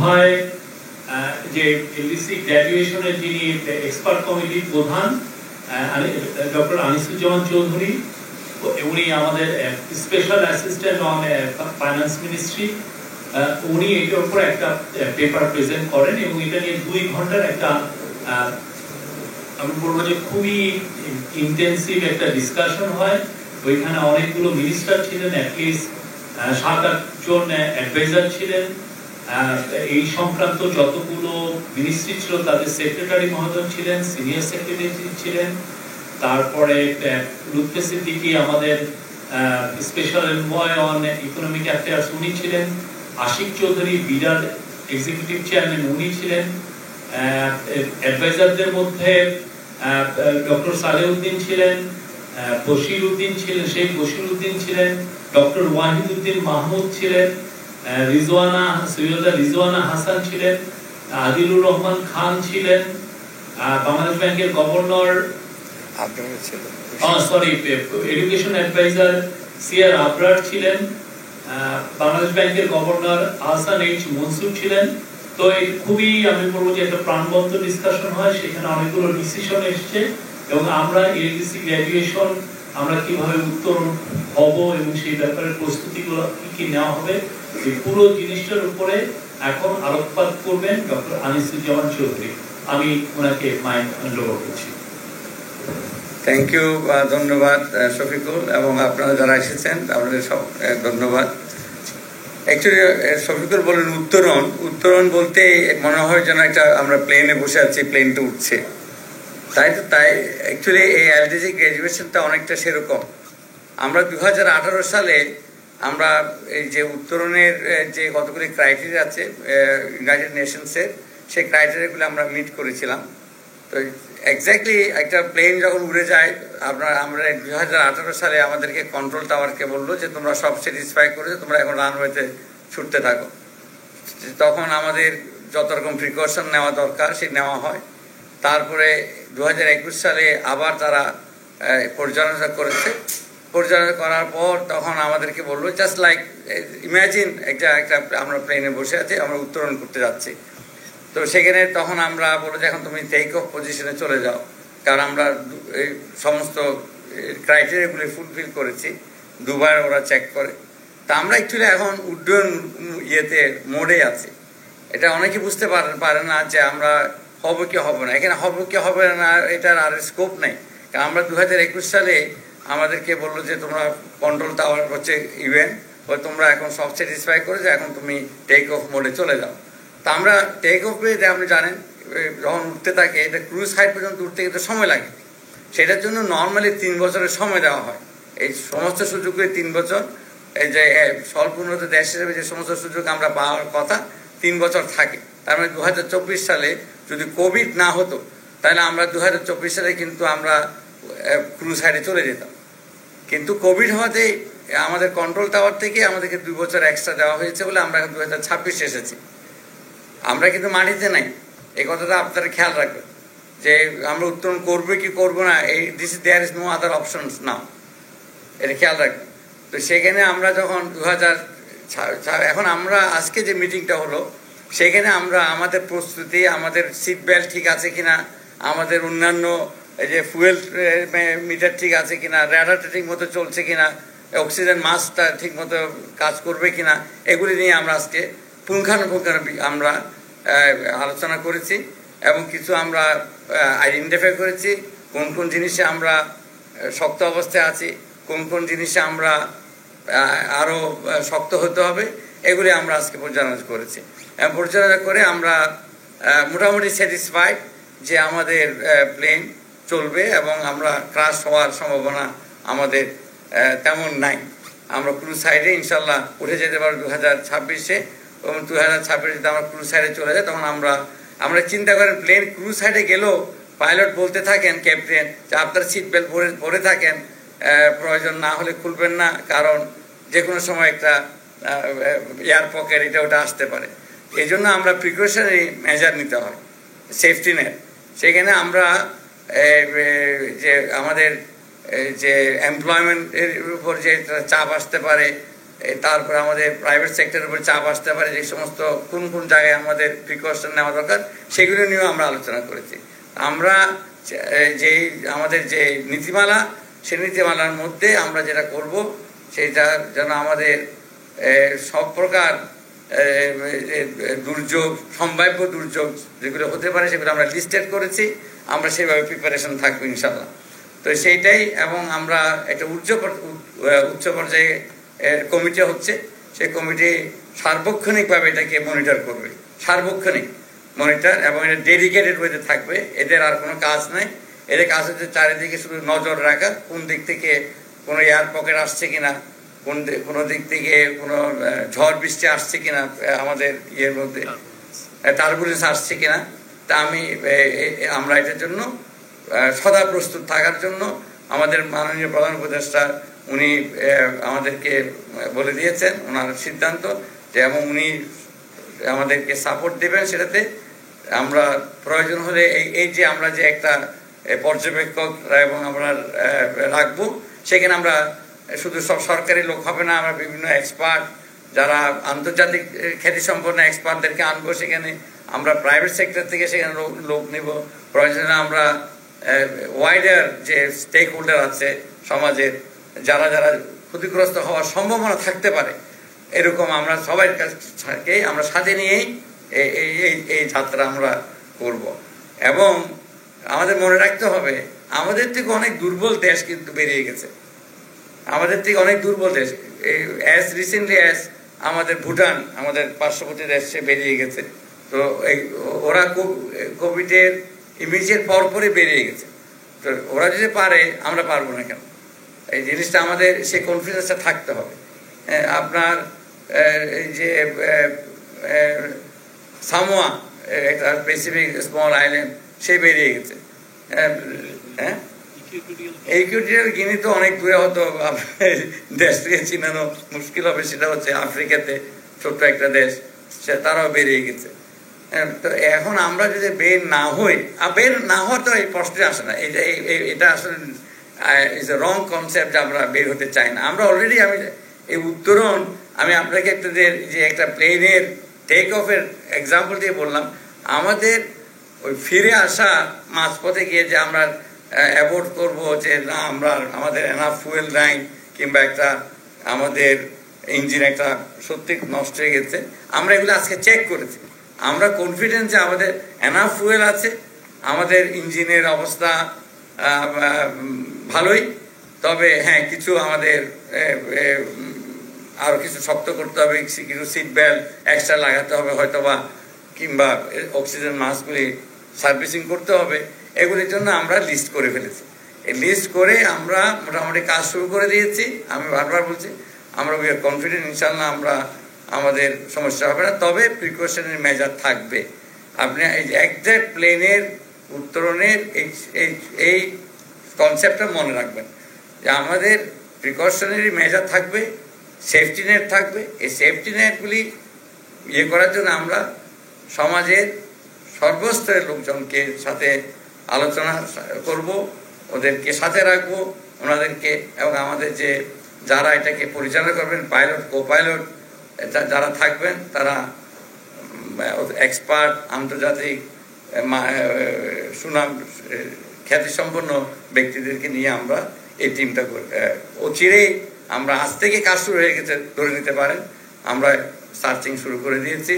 সভায় যে এলডিসি গ্র্যাজুয়েশনের যিনি এক্সপার্ট কমিটির প্রধান ডক্টর আনিসুজ্জামান চৌধুরী, উনি আমাদের special assistant on finance ministry, উনি এটার উপর একটা পেপার প্রেজেন্ট করেন এবং এটা নিয়ে 2 ঘন্টার একটা আমি বলবো যে খুবই ইন্টেন্সিভ একটা ডিসকাশন হয়। ওইখানে অনেকগুলো মিনিস্টার ছিলেন, অ্যাটলিস্ট 7-8 জন অ্যাডভাইজার ছিলেন। এই সংক্রান্ত যতগুলো মিনিস্ট্রি ছিল তাদের সেক্রেটারি মহোদয় ছিলেন, সিনিয়র সেক্রেটারি ছিলেন। তারপরে লুৎফে সিদ্দিকী আমাদের special envoy on economic affairs উনি ছিলেন, আশিক চৌধুরী বিডার এক্সিকিউটিভ চেয়ারম্যান উনি ছিলেন। অ্যাডভাইজারদের মধ্যে ডক্টর সালেউদ্দিন ছিলেন, বশির উদ্দিন ছিলেন, শেখ বশির উদ্দিন ছিলেন, ডক্টর ওয়াহিদুদ্দিন মাহমুদ ছিলেন, সৈয়দা রিজওয়ানা হাসান ছিলেন, আদিলুর রহমান খান ছিলেন, বাংলাদেশ ব্যাংকের governor education adviser CR Abrar ছিলেন, বাংলাদেশ ব্যাংকের গভর্নর আহসান এইচ মনসুর ছিলেন। তো এই খুবই আমি বলবো যে একটা প্রাণবন্ত ডিসকাশন হয়, সেখানে অনেকগুলো ডিসিশন এসছে এবং আমরা এলডিসি গ্র্যাজুয়েশন আমরা কিভাবে উত্তরণ হব এবং সেই ব্যাপারে প্রস্তুতিগুলো কি নেওয়া হবে এই পুরো জিনিসটার উপরে এখন আলোকপাত করবেন ডক্টর আনিসুজ্জামান চৌধুরী। আমি ওনাকে মাইক হ্যান্ড ওভার করছি। থ্যাংক ইউ, ধন্যবাদ শফিকুল এবং আপনারা যারা এসেছেন আপনাদের সব ধন্যবাদ। অ্যাকচুয়ালি শফিকুল বলেন উত্তরণ বলতে মনে হয় যেন একটা আমরা প্লেনে বসে আছি, প্লেনটা উঠছে, তাই অ্যাকচুয়ালি এই এলডিসি গ্র্যাজুয়েশনটা অনেকটা সেরকম। আমরা 2018 সালে আমরা এই যে উত্তরণের যে কতগুলি ক্রাইটেরিয়া আছে ইউনাইটেড নেশনসের, সেই ক্রাইটেরিয়াগুলো আমরা মিট করেছিলাম। তো এক্স্যাক্টলি একটা প্লেন যখন উড়ে যায় আমরা 2018 সালে আমাদেরকে কন্ট্রোল টাওয়ারকে বললো যে তোমরা সব স্যাটিসফাই করেছো, তোমরা এখন রানওয়েতে ছুটতে থাকো। তখন আমাদের যত রকম প্রিকশন নেওয়া দরকার সে নেওয়া হয়। তারপরে 2021 সালে আবার তারা পর্যালোচনা করেছে। পর্যালোচনা করার পর তখন আমাদেরকে বললো জাস্ট লাইক ইমাজিন একটা আমরা প্লেনে বসে আছি, আমরা উত্তরণ করতে যাচ্ছি। তো সেখানে তখন আমরা বললো যে এখন তুমি টেক অফ পজিশনে চলে যাও, কারণ আমরা এই সমস্ত ক্রাইটেরিয়াগুলি ফুলফিল করেছি, 2 বার ওরা চেক করে। তা আমরা অ্যাকচুয়ালি এখন উড্ডয়ন মোডে আছি। এটা অনেকে বুঝতে পারে না যে আমরা হবে কি হবে না, এখানে হবে কি হবে না এটার আর স্কোপ নেই। কারণ আমরা 2021 সালে আমাদেরকে বললো যে তোমরা কন্ট্রোল টাওয়ার হচ্ছে ইভেন্ট, তোমরা এখন সব স্যাটিসফাই করে যে এখন তুমি টেক অফ মোডে চলে যাও। তা আমরা টেক অফ পেয়ে আপনি জানেন যখন উঠতে থাকে এটা ক্রুজ হাইট পর্যন্ত উঠতে কিন্তু সময় লাগে। সেটার জন্য নর্মালি 3 বছরের সময় দেওয়া হয়। এই সমস্ত সুযোগে 3 বছর, এই যে স্বল্প উন্নত দেশ হিসেবে যে সমস্ত সুযোগ আমরা পাওয়ার কথা 3 বছর থাকে। তার মানে 2024 সালে যদি কোভিড না হতো তাহলে আমরা 2024 সালে কিন্তু আমরা ক্রুজ হাইটে চলে যেতাম। কিন্তু কোভিড হওয়াতে আমাদের কন্ট্রোল টাওয়ার থেকে আমাদেরকে 2 বছর এক্সট্রা দেওয়া হয়েছে বলে আমরা 2026 এসেছি। আমরা কিন্তু মাটিতে নাই, এই কথাটা আপনারা খেয়াল রাখবেন যে আমরা উত্তরণ করবো কি করবো না, এই there is no other options now, এটা খেয়াল রাখবেন। তো সেখানে আমরা যখন এখন আমরা আজকে যে মিটিংটা হলো সেখানে আমরা আমাদের প্রস্তুতি, আমাদের সিট বেল্ট ঠিক আছে কিনা, আমাদের অন্যান্য এই যে ফুয়েল মিটার ঠিক আছে কিনা, র্যাডারটা ঠিক মতো চলছে কিনা, অক্সিজেন মাস্কটা ঠিক মতো কাজ করবে কিনা, এগুলি নিয়ে আমরা আজকে পুঙ্খানুপুঙ্খানু আমরা আলোচনা করেছি এবং কিছু আমরা আইডেন্টিফাই করেছি কোন কোন জিনিসে আমরা শক্ত অবস্থায় আছি, কোন কোন জিনিসে আমরা আরও শক্ত হতে হবে, এগুলি আমরা আজকে পর্যালোচনা করেছি। এবং পর্যালোচনা করে আমরা মোটামুটি স্যাটিসফাইড যে আমাদের প্লেন চলবে এবং আমরা ক্রাশ হওয়ার সম্ভাবনা আমাদের তেমন নাই। আমরা ক্রুজ সাইডে ইনশাল্লাহ উঠে যেতে পারবো 2026-এ এবং 2026 যদি আমরা ক্রুজ সাইডে চলে যাই তখন আমরা চিন্তা করেন প্লেন ক্রুজ সাইডে গেলেও পাইলট বলতে থাকেন ক্যাপ্টেন যে আপনার সিট বেল্ট ভরে থাকেন, প্রয়োজন না হলে খুলবেন না, কারণ যে কোনো সময় একটা এয়ার পকেট এটা ওটা আসতে পারে। এই জন্য আমরা প্রিকশনারি মেজার নিতে হয়, সেফটি নেট। সেখানে আমরা যে আমাদের যে এমপ্লয়মেন্টের উপর যে চাপ আসতে পারে তারপরে আমাদের প্রাইভেট সেক্টরের উপর চাপ আসতে পারে, যে সমস্ত কোন কোন জায়গায় আমাদের প্রিকশন নেওয়া দরকার সেগুলো নিয়েও আমরা আলোচনা করেছি। আমরা যে আমাদের যে নীতিমালা, সেই নীতিমালার মধ্যে আমরা যেটা করব সেটা যেন আমাদের সব প্রকার দুর্যোগ, সম্ভাব্য দুর্যোগ যেগুলো হতে পারে সেগুলো আমরা লিস্টেড করেছি, আমরা সেইভাবে প্রিপারেশন থাকবো ইনশাল্লাহ। তো সেইটাই, এবং আমরা একটা উচ্চ পর্যায়ে কমিটি হচ্ছে, সেই কমিটি সার্বক্ষণিকভাবে এটাকে মনিটর করবে, সার্বক্ষণিক মনিটর, এবং এটা ডেডিকেটেড ওয়েতে থাকবে। এদের আর কোনো কাজ নাই, এদের কাজ হচ্ছে চারিদিকে শুধু নজর রাখা, কোন দিক থেকে কোনো এয়ার পকেট আসছে কিনা, কোনো দিক থেকে কোনো ঝড় বৃষ্টি আসছে কিনা, আমাদের ইয়ের মধ্যে টার্বুলেন্স আসছে কিনা। তা আমরা এটার জন্য সদা প্রস্তুত থাকার জন্য আমাদের মাননীয় প্রধান উপদেষ্টা উনি আমাদেরকে বলে দিয়েছেন ওনার সিদ্ধান্ত যে, এবং উনি আমাদেরকে সাপোর্ট দেবেন সেটাতে। আমরা প্রয়োজন হলে এই যে আমরা যে একটা পর্যবেক্ষক এবং আমরা রাখবো, সেখানে আমরা শুধু সব সরকারি লোক হবে না, আমরা বিভিন্ন এক্সপার্ট, যারা আন্তর্জাতিক খ্যাতিসম্পন্ন এক্সপার্টদেরকে আনবো সেখানে। আমরা প্রাইভেট সেক্টর থেকে সেখানে লোক নিব। প্রয়োজনে আমরা ওয়াইডার যে স্টেক হোল্ডার আছে সমাজের, যারা যারা ক্ষতিগ্রস্ত হওয়ার সম্ভাবনা থাকতে পারে, এরকম আমরা সবাই কাছে আমরা সাথে নিয়েই এই যাত্রা আমরা করব। এবং আমাদের মনে রাখতে হবে, আমাদের থেকে অনেক দুর্বল দেশ কিন্তু বেরিয়ে গেছে, আমাদের থেকে অনেক দুর্বল দেশ। অ্যাজ রিসেন্টলি অ্যাজ আমাদের ভুটান, আমাদের পার্শ্ববর্তী দেশ, সে বেরিয়ে গেছে। তো ওরা কোভিডের ইমিডিয়েট পরপরই বেরিয়ে গেছে। তো ওরা যদি পারে, আমরা পারবো না কেন? এই জিনিসটা আমাদের সেই কনফিডেন্সটা থাকতে হবে। আপনার এই যে সামোয়া, একটা প্যাসিফিক স্মল আইল্যান্ড, সে বেরিয়ে গেছে। হ্যাঁ, ইকুয়েটোরিয়াল গিনি তো অনেক দূরে, হতো দেশ থেকে চিনানো মুশকিল হবে। সেটা হচ্ছে আফ্রিকাতে ছোট্ট একটা দেশ, তারাও বেরিয়ে গেছে। তো এখন আমরা যদি বের না হই, বের না হওয়া তো এই প্রশ্নে আসে না। এটা আসলে ইজ এ রং কনসেপ্ট যে আমরা বের হতে চাই না। আমরা অলরেডি, আমি এই উত্তরণ, আমি আপনাকে একটা প্লেনের টেক অফের এক্সাম্পল দিয়ে বললাম। আমাদের ওই ফিরে আসা মাঝপথে গিয়ে যে আমরা অ্যাভয়েড করবো যে না, আমাদের এনাফ ফুয়েল নাই, কিংবা একটা আমাদের ইঞ্জিন একটা সত্যি নষ্ট হয়ে গেছে, আমরা এগুলো আজকে চেক করেছি। আমরা কনফিডেন্স যে আমাদের এনাফ ফুয়েল আছে, আমাদের ইঞ্জিনের অবস্থা ভালোই। তবে হ্যাঁ, কিছু আমাদের আরো কিছু শক্ত করতে হবে, কিছু সিট বেল্ট এক্সট্রা লাগাতে হবে হয়তোবা, কিংবা অক্সিজেন মাস্কগুলি সার্ভিসিং করতে হবে। এগুলির জন্য আমরা লিস্ট করে ফেলেছি। এই লিস্ট করে আমরা মোটামুটি কাজ শুরু করে দিয়েছি। আমি বারবার বলছি, আমরা উই আর কনফিডেন্ট, ইনশাল্লাহ আমরা আমাদের সমস্যা হবে না। তবে প্রিকশনের মেজার থাকবে। আপনি এই যে একজ্যাক্ট প্লেনের উত্তরণের এই কনসেপ্টটা মনে রাখবেন যে আমাদের প্রিকশনারি মেজার থাকবে, সেফটি নেট থাকবে। এই সেফটি নেটগুলি করার জন্য আমরা সমাজের সর্বস্তরের লোকজনকে সাথে আলোচনা করব, ওদেরকে সাথে রাখবো, ওনাদেরকে, এবং আমাদের যে যারা এটাকে পরিচালনা করবেন, পাইলট, কো পাইলট যারা থাকবেন, তারা এক্সপার্ট, আন্তর্জাতিক সুনাম খ্যাতিসম্পন্ন ব্যক্তিদেরকে নিয়ে আমরা এই টিমটা অচিরেই, আমরা আজ থেকে কাজ শুরু হয়ে গেছে ধরে নিতে পারেন। আমরা সার্চিং শুরু করে দিয়েছি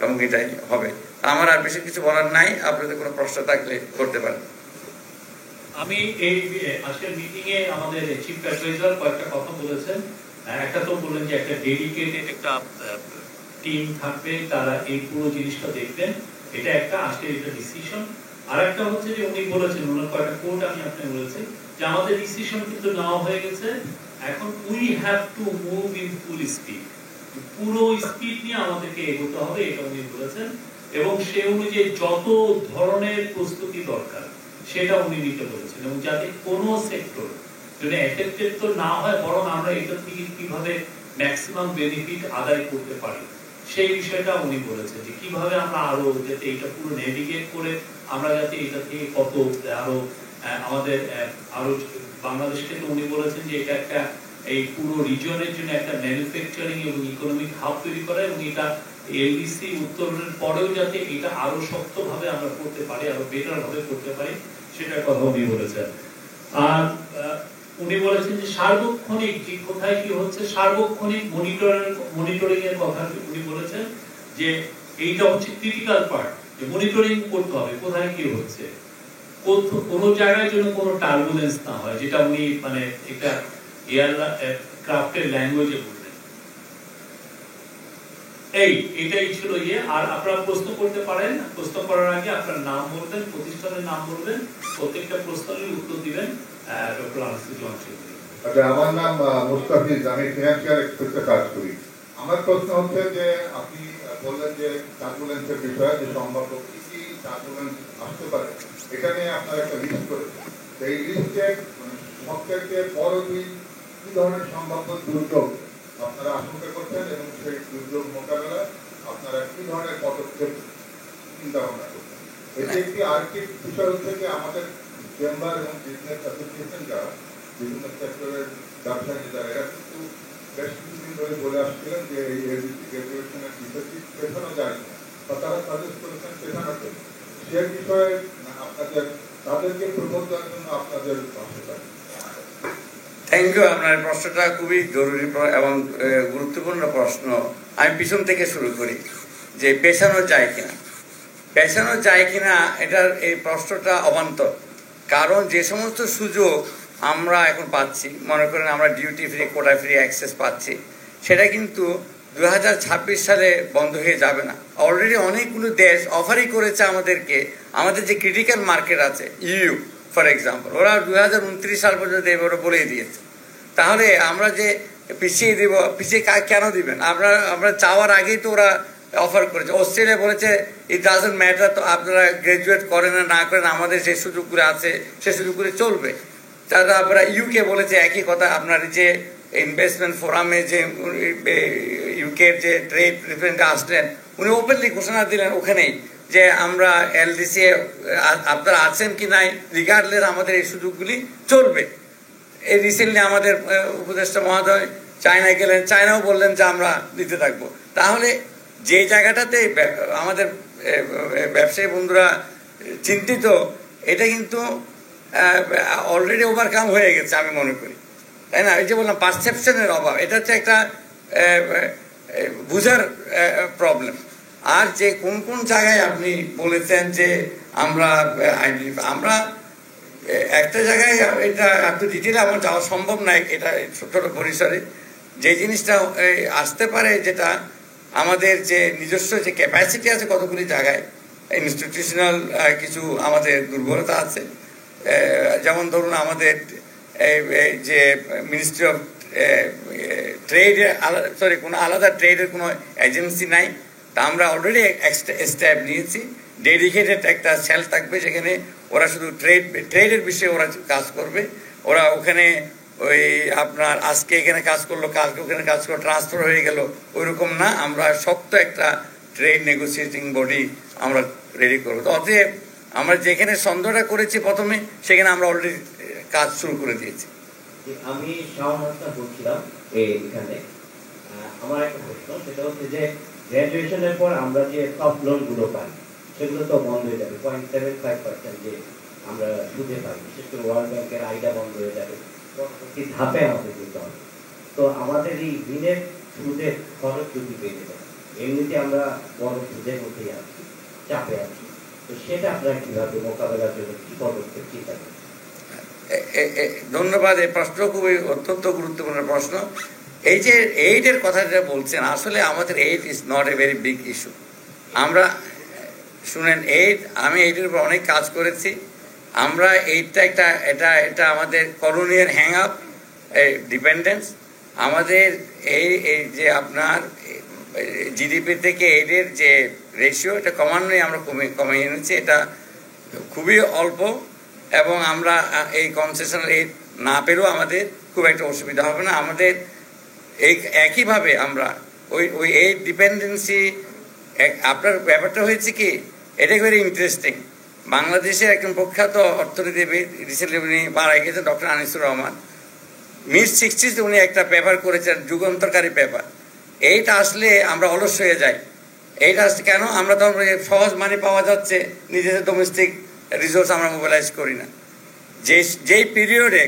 এবং এটাই হবে। আমার আর বেশি কিছু বলার নাই। আপনাদের কোনো প্রশ্ন থাকলে করতে পারেন। আমি এই আজকের মিটিং এ আমাদের চিফ অ্যাডভাইজার কয়েকটা কথা বলেছেন। একটা তো বললেন যে একটা ডেডিকেটেড একটা টিম থাকবে, তারা এই পুরো জিনিসটা দেখবেন। এটা একটা আজকের একটা ডিসিশন। আর একটা হচ্ছে যে উনি বলেছেন, ওনার কয়েকটা কোড আমি আপনাকে বলেছি যে আমাদের ডিসিশন কিন্তু নেওয়া হয়ে গেছে, এখন we have to move in full speed, পুরো স্পিড নিয়ে আমাদেরকে এগোতে হবে, এটা উনি বলেছেন। এবং সে অনুযায়ী যত ধরনের প্রস্তুতি দরকার সেটা উনি নিতে বলেছেন, এবং যাতে কোনো সেক্টর যদি এফেক্টেড তো না হয়, বরং আমরা এটা থেকে কিভাবে ম্যাক্সিমাম বেনিফিট আদায় করতে পারি সেই বিষয়টা উনি বলেছেন, যে কিভাবে আমরা আরো যাতে এটা পুরো নেভিগেট করে আমরা যাতে এটা থেকে কত আরো আমাদের আরো বাংলাদেশকে, উনি বলেছেন যে এটা একটা এই পুরো রিজিয়নের জন্য একটা ম্যানুফ্যাকচারিং এবং ইকোনমিক হাব তৈরি করা, এবং এটা এলডিসি উত্তরণের পরেও যাতে এটা আরো শক্তভাবে আমরা করতে পারি, আরো বেটার ভাবে করতে পারি, সেটার কথা উনি বলেছেন। আর উনি বলেছেন যে সার্বক্ষণিক যে কোথায় কি হচ্ছে সার্বক্ষণিক মনিটরিং এর কথা উনি বলেছেন, যে এইটা হচ্ছে ক্রিটিক্যাল পার্ট, যে মনিটরিং করতে হবে কোথায় কি হচ্ছে, কোন জায়গায় যেন কোনো টার্বুলেন্স না হয়, যেটা উনি মানে একটা এয়ারক্রাফটের ল্যাঙ্গুয়েজে বললেন। এটাই ছিল ইয়ে। আর আপনারা প্রশ্ন করতে পারেন, প্রশ্ন করার আগে আপনার নাম বলবেন, প্রতিষ্ঠানের নাম বলবেন, প্রত্যেকটা প্রশ্নের উত্তর দিবেন ডক্টর আনিসুজ্জামান চৌধুরী। আচ্ছা, আমার নাম মুস্তাফিজ, আমি ফিনান্সিয়াল এক্সপ্রেসে কাজ করি। আমার প্রশ্ন হচ্ছে যে আপনি বললেন যে টার্বুলেন্সের বিষয়ে, যে সম্ভাব্য কি কি টার্বুলেন্স আসতে পারে, এটা নিয়ে আপনার একটা লিস্ট করেছেন। এই লিস্টে সবথেকে বড় কি ধরনের সম্ভাব্য দুর্যোগ আপনারা আশঙ্কা করছেন, এবং সেই দুর্যোগ মোকাবেলায় আপনারা কি ধরনের পদক্ষেপ চিন্তা ভাবনা করছেন? এটি একটি আরেকটি বিষয় হচ্ছে যে আমাদের চেম্বার এবং বিজনেস অ্যাসোসিয়েশন যারা বিভিন্ন সেক্টরের ব্যবসায়ী যারা, এরা কিন্তু বেশ কিছুদিন ধরে বলে আসছিলেন যে এই এলডিসি গ্রাজুয়েশনের বিষয়টি পেছানো যায় না, বা তারা সাজেস্ট করেছেন পেছানোর জন্য। সে বিষয়ে আপনাদের তাদেরকে প্রবোধ দেওয়ার জন্য আপনাদের ভাষা। Thank you. আপনার প্রশ্নটা খুবই জরুরি এবং গুরুত্বপূর্ণ প্রশ্ন। আমি পিছন থেকে শুরু করি, যে পেছানো যায় কিনা। পেছানো যায় কিনা এটার এই প্রশ্নটা অবান্তর। কারণ যে সমস্ত সুযোগ আমরা এখন পাচ্ছি, মনে করেন আমরা duty free, quota free access পাচ্ছি, সেটা কিন্তু 2026 সালে বন্ধ হয়ে যাবে না। অলরেডি অনেকগুলো দেশ অফারই করেছে আমাদেরকে, আমাদের যে ক্রিটিক্যাল মার্কেট আছে, ইউ ফর এক্সাম্পল, ওরা 2029 সাল পর্যন্ত এবারে বলেই দিয়েছে। তাহলে আমরা যে পিছিয়ে দিব, পিছিয়ে কেন দিবেন? আমরা চাওয়ার আগেই তো ওরা অফার করেছে। অস্ট্রেলিয়া বলেছে ইট ডাজন্ট ম্যাটার, তো আপনারা গ্রাজুয়েট করেন না করেন, আমাদের যে সুযোগগুলো আছে সে সুযোগগুলো চলবে। তারা আপনারা ইউকে বলেছে একই কথা। আপনার যে ইনভেস্টমেন্ট ফোরামে যে ইউকের যে ট্রেড রিপ্রেজেন্টেটিভ আসলেন, উনি ওপেনলি ঘোষণা দিলেন ওখানেই যে আমরা এলডিসি আপনারা আছেন কি নাই, রিগার্ডলেস আমাদের এই সুযোগগুলি চলবে। এই রিসেন্টলি আমাদের উপদেষ্টা মহোদয় চায়নায় গেলেন, চায়নাও বললেন যে আমরা দিতে থাকবো। তাহলে যে জায়গাটাতে আমাদের ব্যবসায়ী বন্ধুরা চিন্তিত, এটা কিন্তু অলরেডি ওভারকাম হয়ে গেছে আমি মনে করি, তাই না? এই যে বললাম পারসেপশনের অভাব, এটা হচ্ছে একটা বুঝার প্রবলেম। আর যে কোন কোন জায়গায় আপনি বলেছেন যে আমরা একটা জায়গায়, এটা এত ডিটেলে আমার যাওয়া সম্ভব নয়, এটা ছোট পরিসরে যে জিনিসটা আসতে পারে, যেটা আমাদের যে নিজস্ব যে ক্যাপাসিটি আছে কতগুলি জায়গায়, ইনস্টিটিউশনাল কিছু আমাদের দুর্বলতা আছে। যেমন ধরুন আমাদের যে মিনিস্ট্রি অফ ট্রেডের কোনো আলাদা ট্রেডের কোনো এজেন্সি নাই, তা আমরা অলরেডি স্টেপ নিয়েছি। ডেডিকেটেড একটা সেল থাকবে, যেখানে ওরা শুধু ট্রেডের বিষয়ে ওরা কাজ করবে। ওরা ওখানে ওই আপনার আজকে এখানে কাজ করলো, কালকে ওখানে কাজ করলো, ট্রান্সফার হয়ে গেল, ওইরকম না। আমরা শক্ত একটা ট্রেড নেগোসিয়েটিং বডি আমরা রেডি করবো। তো অতএব আমরা যেখানে সন্দেহটা করেছি প্রথমে, সেখানে আমরা অলরেডি কাজ শুরু করে দিয়েছি। আমি শাওন বলছিলাম এখানে। আমার একটা প্রশ্ন, সেটা হচ্ছে যে গ্রাজুয়েশনের পর আমরা যে সফট লোন গুলো পাই, সেগুলো তো বন্ধ হয়ে যাবে। 0.75% যে আমরা সুদে পাই, বিশেষ করে ওয়ার্ল্ড ব্যাংকের আইডা বন্ধ হয়ে যাবে, পরবর্তী ধাপে আমাদের দিতে হবে। তো আমাদের এই ঋণের সুদের খরচ যদি বেড়ে যায়, এমনিতে আমরা বড় সুদের মধ্যেই আছি, চাপে আছি, তো সেটা আপনারা কিভাবে মোকাবেলার জন্য কি পদক্ষেপ চিন্তা করেন? ধন্যবাদ। এই প্রশ্ন খুবই অত্যন্ত গুরুত্বপূর্ণ প্রশ্ন। এই যে এইডের কথা যেটা বলছেন, আসলে আমাদের aid is not a very big issue. আমরা শুনেন, এইড, আমি এইডের উপর অনেক কাজ করেছি। আমরা এইডটা এটা আমাদের করণীয় হ্যাং আপ ডিপেন্ডেন্স। আমাদের এই যে আপনার জিডিপি থেকে এইডের যে রেশিও, এটা কমানোই আমরা কমিয়ে এনেছি। এটা খুবই অল্প, এবং আমরা এই কনসেশনাল এইড না পেলেও আমাদের খুব একটা অসুবিধা হবে না। আমাদের এই একইভাবে আমরা ওই এইড ডিপেন্ডেন্সি, আপনার ব্যাপারটা হয়েছে কি, এটা ভেরি ইন্টারেস্টিং। বাংলাদেশের একজন প্রখ্যাত অর্থনীতিবিদ, রিসেন্টলি উনি মারা গেছেন, ডক্টর আনিসুর রহমান। mid-60s উনি একটা পেপার করেছেন, যুগান্তরকারী পেপার। এইটা আসলে আমরা অলস হয়ে যাই। এইটা কেন? আমরা তো সহজ মানি পাওয়া যাচ্ছে, নিজেদের ডোমেস্টিক রিসোর্স আমরা মোবিলাইজ করি না। যেই পিরিয়ডে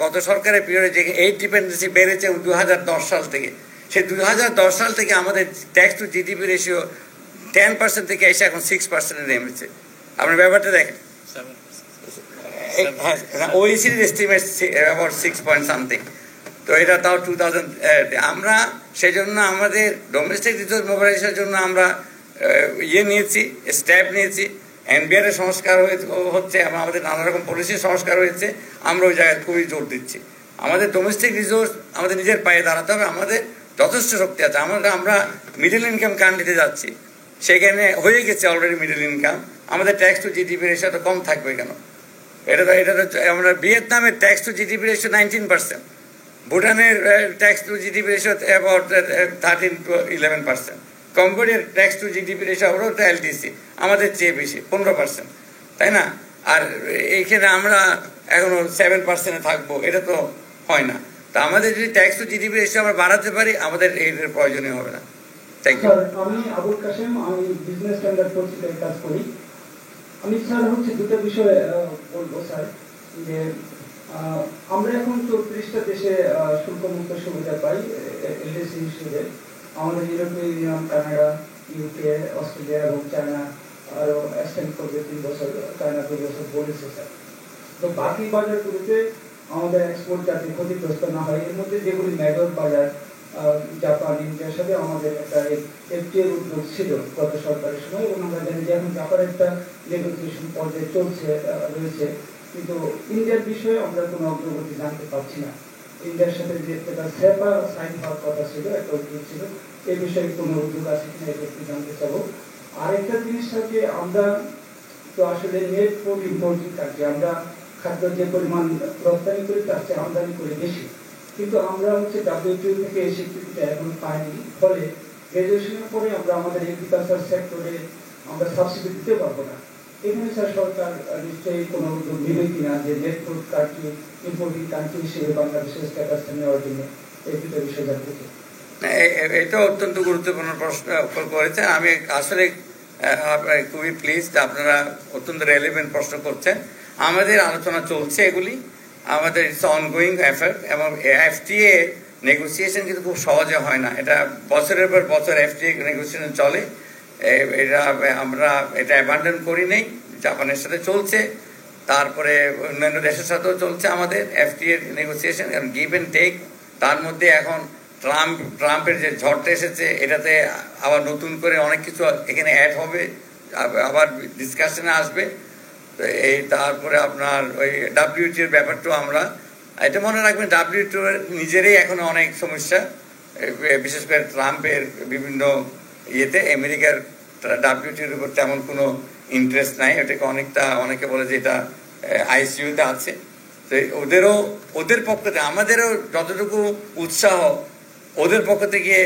গত সরকারের পিরিয়ডে যে এইড ডিপেন্ডেন্সি বেড়েছে 2010 সাল থেকে, সেই 2010 সাল থেকে আমাদের ট্যাক্স টু জিডিপি রেশিও 10% থেকে এসে এখন 6% নেমেছে। আপনার ব্যাপারটা দেখেন, OECD estimate about 6 point something. তো এটা তাও 2000। আমরা সেই জন্য আমাদের ডোমেস্টিক রিসোর্স মোবিলাইজেশনের জন্য আমরা স্টেপ নিয়েছি। এনবিআর এর সংস্কার হচ্ছে এবং আমাদের নানা রকম পলিসির সংস্কার হয়েছে। আমরা ওই জায়গায় খুবই জোর দিচ্ছি। আমাদের ডোমেস্টিক রিসোর্স আমাদের নিজের পায়ে দাঁড়াতে হবে। আমাদের যথেষ্ট শক্তি আছে। আমরা মিডল ইনকাম কান্ট্রিতে যাচ্ছি, সেখানে হয়ে গেছে অলরেডি মিডল ইনকাম। আমাদের ট্যাক্স টু জিডিপি রেশিও তো কম থাকবে কেন? এটা তো আমরা ভিয়েতনামের ট্যাক্স টু জিডিপি রেশিও 19%, ভুটানের tax two GDP ratio about 13 to 11%, কম্বোডিয়ার ট্যাক্স টু জিডিপি রেশিও ওরাও তো এলটিসি আমাদের চেয়ে বেশি 15%, তাই না? আর এইখানে আমরা এখনো 7% থাকবো, এটা তো হয় না। তা আমাদের যদি ট্যাক্স টু জিডিপি রেশিও আমরা বাড়াতে পারি, আমাদের এর প্রয়োজনীয় হবে না। Thank you. আমি আবুল কাশেম, আমি বিজনেস স্ট্যান্ডার্ড পরিচিতির কাজ করি। আমি স্যার দুটো বিষয় বলবো স্যার, যে আমরা এখন 34টা দেশে শুল্কমুক্ত সুবিধা পাই এলডিসি হিসেবে। আমাদের ইউরোপীয় ইউনিয়ন, কানাডা, ইউকে, অস্ট্রেলিয়া এবং চায়না আরো এক্সটেন্ড করবে 3 বছর, চায়না 2 বছর বলেছে স্যার। তো বাকি বাজারগুলোতে আমাদের এক্সপোর্ট যাতে ক্ষতিগ্রস্ত না হয়, এর মধ্যে যেগুলি মেজর বাজার জাপান, ইন্ডিয়ার সাথে আমাদের একটা এফটিএর উদ্যোগ ছিল গত সরকারের সময়, এবং আমরা জানি যে এখন জাপানের একটা নেগোসিয়েশন পর্যায়ে রয়েছে। কিন্তু ইন্ডিয়ার বিষয়ে আমরা কোনো অগ্রগতি জানতে পারছি না। ইন্ডিয়ার সাথে যে একটা সেপা সাইন হওয়ার কথা ছিল, একটা উদ্যোগ ছিল, এই বিষয়ে কোনো উদ্যোগ আছে কিনা এটা একটু জানতে চাবো। আর একটা জিনিস হচ্ছে, আমরা তো আসলে নেট ফুড ইম্পোর্টিং কান্ট্রি, আমরা খাদ্য যে পরিমাণ রপ্তানি করি তার চেয়ে আমদানি করি বেশি, কিন্তু আমরা WTO থেকে এই স্বীকৃতিটা এখন পাইনি। ফলে গ্রাজুয়েশনের পরে আমরা আমাদের এগ্রিকালচার সেক্টরে আমরা সাবসিডি দিতে পারবো না। এখানে স্যার সরকার নিশ্চয়ই কোনো উদ্যোগ নেবে কিনা, যে net food country, importing country হিসেবে বাংলাদেশের স্ট্যাটাসটা নেওয়ার জন্য, এই দুটো বিষয় জানতে চাই। এটা অত্যন্ত গুরুত্বপূর্ণ প্রশ্ন করেছে। আমি আসলে খুবই প্লিজ, আপনারা অত্যন্ত রেলেভেন্ট প্রশ্ন করছেন। আমাদের আলোচনা চলছে, এগুলি আমাদের ইটস অনগোয়িং এফার্ট। এবং এফটিএ নেগোসিয়েশন কিন্তু খুব সহজে হয় না। এটা বছরের পর বছর এফটিএ নেগোসিয়েশন চলে। আমরা এটা অ্যাবান্ডন করি নেই, জাপানের সাথে চলছে, তারপরে অন্যান্য দেশের সাথেও চলছে আমাদের এফটিএ নেগোসিয়েশন, কারণ গিভ অ্যান্ড টেক। তার মধ্যে এখন ট্রাম্পের যে ঝড়টা এসেছে, এটাতে আবার নতুন করে অনেক কিছু এখানে অ্যাড হবে, আবার ডিসকাশনে আসবে। এই তারপরে আপনার ওই WTOর ব্যাপারটাও আমরা এটা মনে রাখবেন, WTO নিজেরই এখন অনেক সমস্যা, বিশেষ করে ট্রাম্পের বিভিন্ন ইয়েতে। আমেরিকার WTOর উপর তেমন কোনো ইন্টারেস্ট নাই, এটাকে অনেকে বলে যে এটা ICUতে আছে। তো ওদের পক্ষ থেকে আমাদেরও যতটুকু উৎসাহ, ওদের পক্ষ থেকে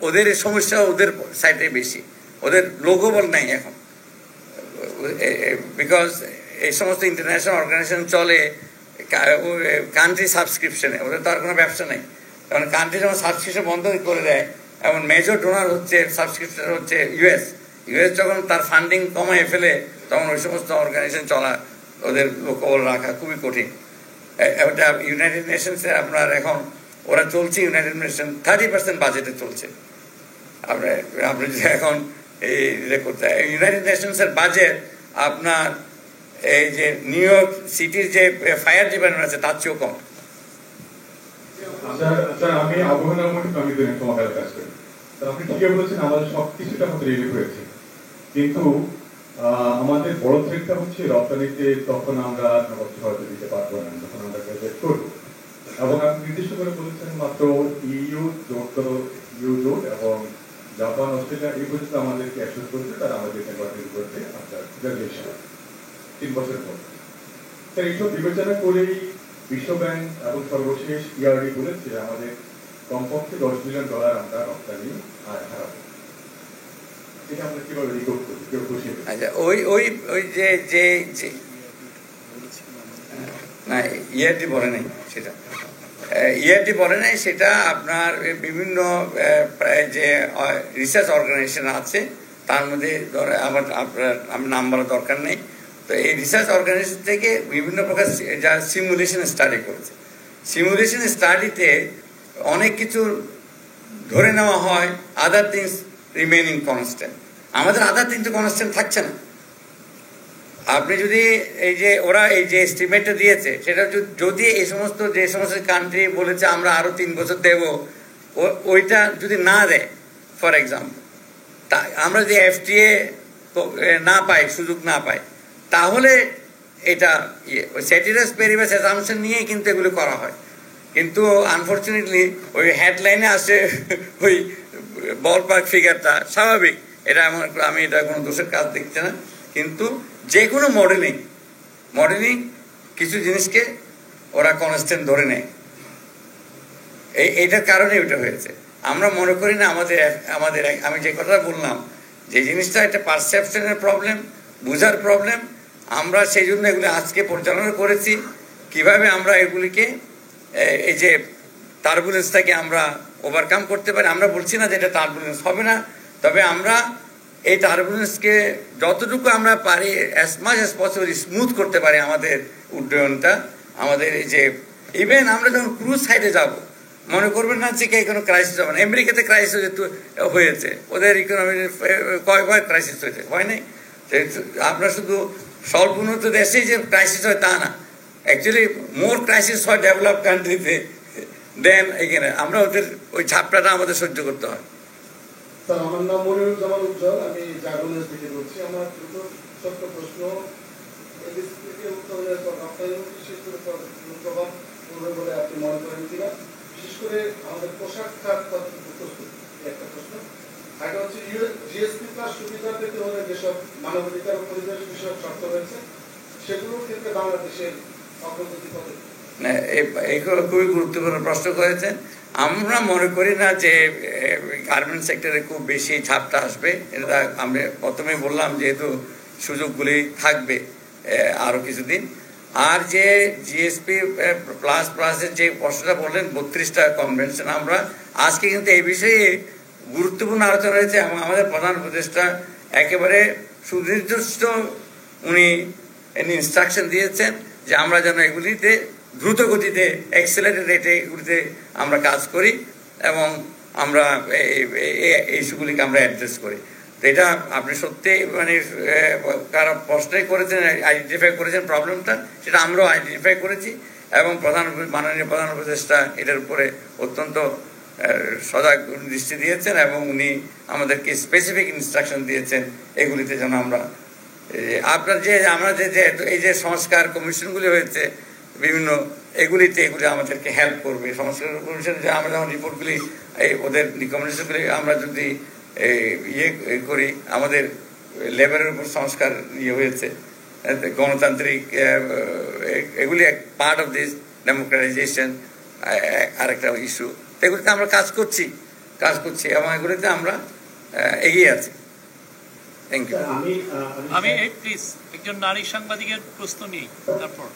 ওদের সমস্যা ওদের সাইডে বেশি, ওদের লোকবল নাই এখন। বিকজ এই সমস্ত ইন্টারন্যাশনাল অর্গানাইজেশন চলে কান্ট্রি সাবস্ক্রিপশনে, ওদের তো আর কোনো ব্যবসা নেই। কারণ কান্ট্রি যখন সাবস্ক্রিপশন বন্ধ করে দেয়, এবং মেজর ডোনার হচ্ছে সাবস্ক্রিপশন হচ্ছে ইউএস যখন তার ফান্ডিং কমায় ফেলে, তখন ওই সমস্ত অর্গানাইজেশন চলা, ওদের লোকবল রাখা খুবই কঠিন। ওটা ইউনাইটেড নেশনসে আপনার এখন ওরা চলছে, ইউনাইটেড নেশন 30% বাজেটে চলছে। আপনি যদি এখন এই করতে, ইউনাইটেড নেশনসের বাজেট আপনার এই যে নিউ ইয়র্ক সিটির যে ফায়ার ডিপার্টমেন্ট আছে তার চেয়েও কম। আমি আবহাওয়া সমাধানের কাজ করি। আপনি ঠিকই বলেছেন, আমাদের সবকিছুটা আমাদের রেডি হয়েছে, কিন্তু আমাদের বড় থ্রেটটা হচ্ছে রপ্তানিতে। তখন আমরা হয়তো দিতে পারবো না যখন আমরা গ্রাজুয়েট করবো। এবং আপনি নির্দিষ্ট করে বলেছেন মাত্র ইউ জোট এবং জাপান, অস্ট্রেলিয়া এই পর্যন্ত আমাদেরকে অ্যাক্সেস করছে, তারা আমাদেরকে কন্টিনিউ করবে আপনার গ্রাজুয়েশন 3 বছর পর। তো এইসব বিবেচনা করেই বিশ্ব ব্যাংক এবং সর্বশেষ ERD বলেছে আমাদের কমপক্ষে $10 বিলিয়ন আমরা রপ্তানি হারাবো। এটা আমরা কিভাবে রিকভার করি, কেউ খুশি? আচ্ছা, ওই যে না ERD বলে নাই সেটা। ইআরডি বলে নাই, সেটা আপনার বিভিন্ন যে রিসার্চ অর্গানাইজেশন আছে তার মধ্যে আমার নাম বলার দরকার নেই। তো এই রিসার্চ অর্গানাইজেশন থেকে বিভিন্ন প্রকার যা সিমুলেশন স্টাডি করেছে, সিমুলেশন স্টাডিতে অনেক কিছু ধরে নেওয়া হয়, আদার থিংস রিমেনিং কনস্ট্যান্ট। আমাদের আদার থিংস কনস্ট্যান্ট থাকছে না। আপনি যদি এই যে ওরা এই যে এস্টিমেটটা দিয়েছে সেটা যদি এই সমস্ত যে সমস্ত কান্ট্রি বলেছে আমরা আরো 3 বছর দেব, ওইটা যদি না দেয়, ফর এক্সাম্পল তা আমরা যদি এফটিএ না পাই, সুযোগ না পাই, তাহলে এটা স্যাটিরাস পেরিবাস অ্যাসাম্পশন নিয়েই কিন্তু এগুলো করা হয়। কিন্তু আনফর্চুনেটলি ওই হেডলাইনে আসে ওই বল পার্ক ফিগারটা, স্বাভাবিক, এটা আমি এটা কোনো দোষের কাজ দেখছি না। কিন্তু যে কোনো মডেলিং কিছু জিনিসকে ওরা কনস্ট্যান্ট ধরে নেয়, এইটার কারণে ওইটা হয়েছে। আমরা মনে করি না আমাদের আমি যে কথা বললাম, যে জিনিসটা একটা পারসেপশনের প্রবলেম, বুঝার প্রবলেম, আমরা সেই জন্য এগুলি আজকে পরিচালনা করেছি কিভাবে আমরা এগুলিকে এই যে টার্বুলেন্সটাকে আমরা ওভারকাম করতে পারি। আমরা বলছি না যে এটা টার্বুলেন্স হবে না, তবে আমরা এই টার্বুলেন্সকে যতটুকু আমরা পারি as much as possible smooth করতে পারি আমাদের উড্ডয়নটা। আমাদের এই যে ইভেন আমরা যখন ক্রুজ সাইডে যাব, মনে করবেন না যে কোনো ক্রাইসিস হবে না। আমেরিকাতে ক্রাইসিস হয়েছে, ওদের ইকোনমি কয়েকবার ক্রাইসিস হয়েছে, হয় নাই? আপনার শুধু স্বল্পোন্নত দেশেই যে ক্রাইসিস হয় তা না, অ্যাকচুয়ালি মোর ক্রাইসিস হয় ডেভেলপ কান্ট্রিতে দেন এখানে। আমরা ওদের ওই ছাপটাটা আমাদের সহ্য করতে হয়। স্যার, আমার নাম মনিরুজ্জামান উজ্জ্বল, আমি জাগরণের থেকে বলছি। আমার দুটো ছোট্ট প্রশ্ন, প্রভাব পড়বে বলে আপনি মনে করেন কিনা, বিশেষ করে আমাদের পোশাক খাত কতটুকু প্রস্তুত, একটা প্রশ্ন। আরেকটা হচ্ছে জিএসপি প্লাস সুবিধা পেতে হলে যেসব মানবাধিকার ও পরিবেশ বিষয়ক শর্ত রয়েছে, সেগুলোর ক্ষেত্রে বাংলাদেশের অগ্রগতি কত? এই খুবই গুরুত্বপূর্ণ প্রশ্ন করেছেন। আমরা মনে করি না যে গার্মেন্ট সেক্টরে খুব বেশি ছাপটা আসবে। এটা আমি প্রথমে বললাম, যেহেতু সুযোগগুলি থাকবে আরও কিছুদিন। আর যে জিএসপি প্লাসের যে প্রশ্নটা বললেন 32টা কনভেনশন, আমরা আজকে কিন্তু এই বিষয়ে গুরুত্বপূর্ণ আলোচনা হয়েছে। আমাদের প্রধান উপদেষ্টা একেবারে সুনির্দিষ্ট উনি ইনস্ট্রাকশন দিয়েছেন যে আমরা যেন এগুলিতে দ্রুত গতিতে অ্যাক্সেলারেটেড রেটে এগুলিতে আমরা কাজ করি এবং আমরা এই ইস্যুগুলিকে আমরা অ্যাড্রেস করি। তো এটা আপনি সত্যি মানে কারো প্রশ্নই করেছেন, আইডেন্টিফাই করেছেন প্রবলেমটা, সেটা আমরাও আইডেন্টিফাই করেছি এবং মাননীয় প্রধান উপদেষ্টা এটার উপরে অত্যন্ত সজাগ দৃষ্টি দিয়েছেন এবং উনি আমাদেরকে স্পেসিফিক ইনস্ট্রাকশন দিয়েছেন এগুলিতে যেন আমরা আপনার যে আমরা যে এই যে সংস্কার কমিশনগুলি হয়েছে বিভিন্ন এগুলি আমাদেরকে হেল্প করবে। সংস্কার কমিশন যে আমরা যখন রিপোর্টগুলি ওদের রিকমেন্ডেশনগুলি আমরা যদি ইয়ে করি, আমাদের লেবারের উপর সংস্কার হয়েছে, গণতান্ত্রিক এগুলি এক পার্ট অফ দিস ডেমোক্রেটাইজেশন আরেকটা ইস্যু। এগুলিতে আমরা কাজ করছি এবং এগুলিতে আমরা এগিয়ে আছি। Thank you. আমি প্লিজ একজন নারী সাংবাদিকের প্রশ্ন নিই, তারপর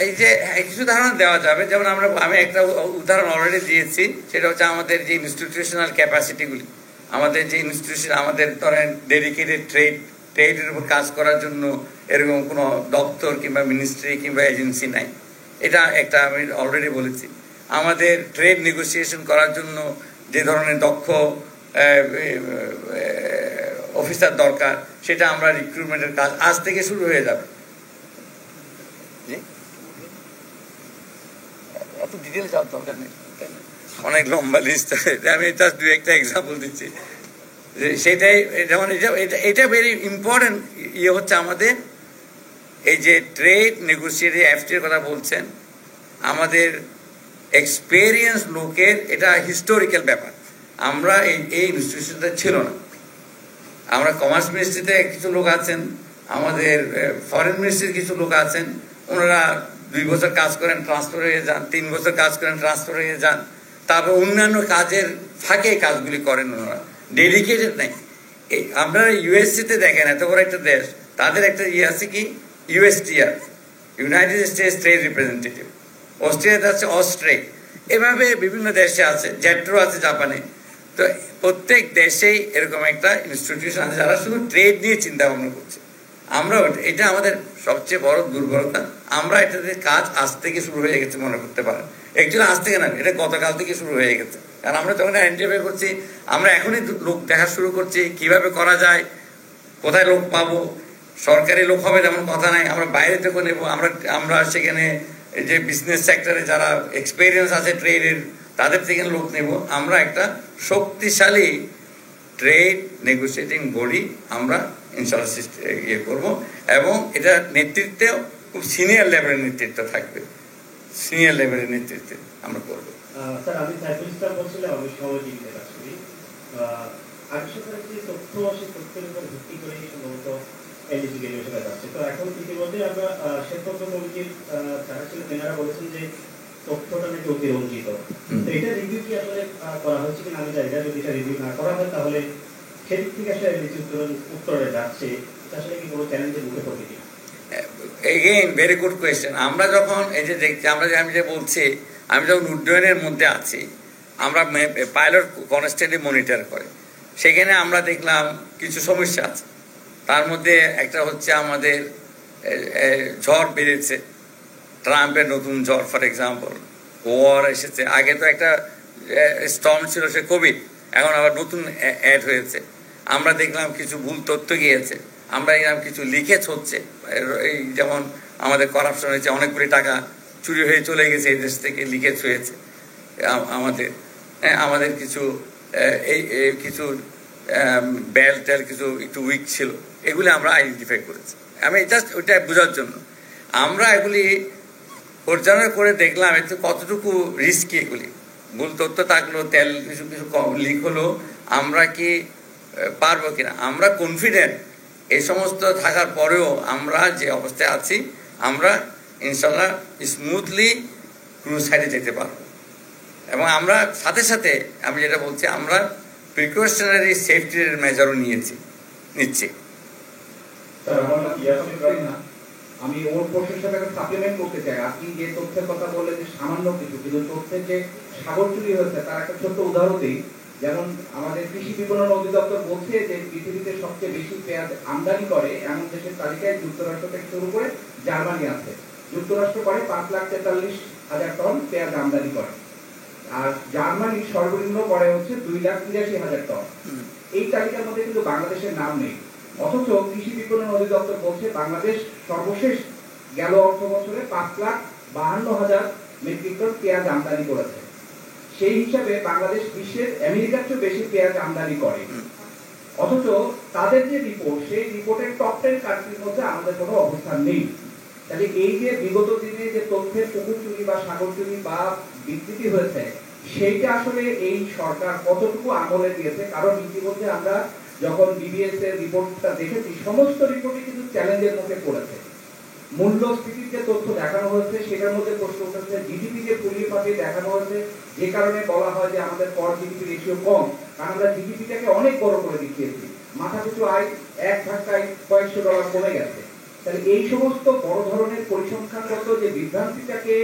এই যে কিছু ধারণা দেওয়া যাবে, যেমন আমি একটা উদাহরণ অলরেডি দিয়েছি, সেটা হচ্ছে আমাদের যে ইনস্টিটিউশনাল ক্যাপাসিটিগুলি, আমাদের যে ইনস্টিটিউশন, আমাদের ধরেন ডেডিকেটেড ট্রেডের উপর কাজ করার জন্য এরকম কোনো দপ্তর কিংবা মিনিস্ট্রি কিংবা এজেন্সি নাই। এটা একটা আমি অলরেডি বলেছি। আমাদের ট্রেড নেগোসিয়েশন করার জন্য যে ধরনের দক্ষ অফিসার দরকার, সেটা আমরা রিক্রুটমেন্টের কাজ আজ থেকে শুরু হয়ে যাবে। এত ডিটেল যাওয়ার দরকার নেই, অনেক লম্বা লিস্ট। আমি জাস্ট দু একটা এক্সাম্পল দিচ্ছি। সেটাই যেমন এটা ভেরি ইম্পর্টেন্ট ইয়ে হচ্ছে আমাদের এই যে ট্রেড নেগোসিয়েটর এফটির কথা বলছেন, আমাদের এক্সপেরিয়েন্স লোকের এটা হিস্টোরিক্যাল ব্যাপার। আমরা এই ইনস্টিটিউশনটা ছিল না, আমরা কমার্স মিনিস্ট্রিতে কিছু লোক আছেন, আমাদের ফরেন মিনিস্ট্রির কিছু লোক আছেন, ওনারা 2 বছর কাজ করেন ট্রান্সফার হয়ে যান, 3 বছর কাজ করেন ট্রান্সফার হয়ে যান, তারপর অন্যান্য কাজের ফাঁকে কাজগুলি করেন, ওনারা ডেডিকেটেড নাই। এই আপনারা ইউএসসিতে দেখেন, এত বড় একটা দেশ, তাদের একটা আছে কি USTR, United states trade representative, অস্ট্রেলিয়াতে আছে অস্ট্রেক, এভাবে বিভিন্ন দেশে আছে, জেট্রো আছে জাপানে। তো প্রত্যেক দেশেই এরকম একটা ইনস্টিটিউশন আছে যারা শুধু ট্রেড নিয়ে চিন্তা ভাবনা করছে। আমরা এটা আমাদের সবচেয়ে বড় দুর্বলতা। আমরা এটাতে কাজ আজ থেকে শুরু হয়ে গেছে মনে করতে পারেন, একচুয়ালি আজ থেকে না, এটা গতকাল থেকে শুরু হয়ে গেছে। কারণ আমরা যখন আইডেন্টিফাই করছি, আমরা এখনই লোক দেখা শুরু করছি কিভাবে করা যায়, কোথায় লোক পাবো। সরকারি লোক হবে যেমন কথা নাই, আমরা বাইরে থেকে নেবো। আমরা সেখানে যে বিজনেস সেক্টরে যারা এক্সপিরিয়েন্স আছে ট্রেডের, তাদের থেকে লোক নেব। আমরা একটা শক্তিশালী ট্রেড নেগোসিয়েটিং বডি আমরা ইনশাল্লাহ ইয়ে করবো, এবং এটা নেতৃত্বে খুব সিনিয়র লেভেলের নেতৃত্ব থাকবে, সিনিয়র লেভেলের নেতৃত্বে আমরা করবো। স্যার, আমি সাইফুল ইসলাম বলছিলাম, আমি সহযোগিতা কাজ করি। আগে সরকারের যে তথ্য, সেই তথ্যের উপর ভিত্তি করে সম্ভবত এলডিসি গ্রাজুয়েশনে যাচ্ছে। তো এখন ইতিমধ্যে আমরা শ্বেতপত্র কমিটির যারা ছিলেন তেনারা বলেছেন যে তথ্যটা নাকি অতিরঞ্জিত। তো এটা রিভিউ কি আসলে করা হচ্ছে কিনা আমি জানি না। যদি এটা রিভিউ না করা হয় তাহলে সেদিক থেকে আসলে এলডিসি উত্তরে যাচ্ছে, এটা আসলে কি কোনো চ্যালেঞ্জের মুখে পড়বে কিনা? Again very good question. আমরা যখন এই যে দেখছি, আমি যে বলছি, আমি যখন উড্ডয়নের মধ্যে আছি, আমরা পাইলট কনস্ট্যান্টলি মনিটর করে, সেখানে আমরা দেখলাম কিছু সমস্যা আছে। তার মধ্যে একটা হচ্ছে আমাদের ঝড় বেড়েছে, ট্রাম্পের নতুন ঝড়, ফর এক্সাম্পল ওয়ার এসেছে। আগে তো একটা স্টর্ম ছিল, সে কোভিড, এখন আবার নতুন অ্যাড হয়েছে। আমরা দেখলাম কিছু ভুল তথ্য গিয়েছে, আমরা দেখলাম কিছু লিকেজ হচ্ছে, এই যেমন আমাদের করাপশন হয়েছে, অনেকগুলি টাকা চুরি হয়ে চলে গেছে এই দেশ থেকে, লিকেজ হয়েছে আমাদের কিছু কিছু বেল টেল কিছু একটু উইক ছিল, এগুলি আমরা আইডেন্টিফাই করেছি। আমি জাস্ট ওইটা বোঝার জন্য আমরা এগুলি পর্যালোচনা করে দেখলাম এতে কতটুকু রিস্কি, এগুলি ভুল তথ্য থাকলো, তেল কিছু কিছু লিক হলো, আমরা কি পারবো কিনা। আমরা কনফিডেন্ট এই সমস্ত থাকার পরেও আমরা যে অবস্থায় আছি, আমরা ইনশাল্লাহ স্মুথলি ক্রুজ সাইডে যেতে পারবো। এবং আমরা সাথে সাথে আমি যেটা বলছি, আমরা প্রিকশনারি সেফটির মেজারও নিচ্ছি। আমি ওর প্রশ্নের সাথে একটা সাপ্লিমেন্ট করতে চাই। আপনি যে তথ্যের কথা বললেন যে সামান্য কিছু, কিন্তু তথ্যের যে সাগর চুরি হয়েছে তার একটা ছোট্ট উদাহরণ দিই। যেমন আমাদের কৃষি বিপণন অধিদপ্তর বলছে যে পৃথিবীতে সবচেয়ে বেশি পেঁয়াজ আমদানি করে এমন দেশের তালিকায় যুক্তরাষ্ট্র থেকে শুরু করে জার্মানি আছে। যুক্তরাষ্ট্র করে 5,43,000 টন পেঁয়াজ আমদানি করে, আর জার্মানি সর্বনিম্ন করে হচ্ছে 2,83,000 টন। এই তালিকার মধ্যে কিন্তু বাংলাদেশের নাম নেই। অথচ কৃষি বিপণন অধিদপ্তর বলছে বাংলাদেশ সর্বশেষ গেল অর্থ বছরে 5,52,000 মেট্রিক টন পেঁয়াজ আমদানি করেছে। সেই হিসাবে বাংলাদেশ বিশ্বের আমেরিকার চেয়ে বেশি পেঁয়াজ আমদানি করে। অথচ তাদের যে রিপোর্ট, সেই রিপোর্টের টপ 10 কান্ট্রির মধ্যে আমাদের কোনো অবস্থান নেই। তাহলে এই যে বিগত দিনে যে তথ্যের পুকুর চুরি বা সাগর চুরি বা বিকৃতি হয়েছে, সেইটা আসলে এই সরকার কতটুকু আমলে দিয়েছে? কারণ ইতিমধ্যে আমরা যখন বিবিএস এর রিপোর্টটা দেখেছি, সমস্ত রিপোর্টই কিন্তু চ্যালেঞ্জের মুখে পড়েছে। মূল্যস্ফীতির যে তথ্য দেখানো হয়েছে সেটার মধ্যে প্রশ্ন উঠেছে, জিডিপি কে ফুলিয়ে ফাটিয়ে দেখানো হয়েছে, যে কারণে বলা হয় যে আমাদের কর জিডিপি রেশিও কম, কারণ আমরা জিডিপিটাকে অনেক বড় করে দেখিয়েছি। মাথা পিছু আয় এক ধাক্কায় কয়েকশো ডলার কমে গেছে। তাহলে এই সমস্ত বড় ধরনের পরিসংখ্যানগত যে বিভ্রান্তিটাকে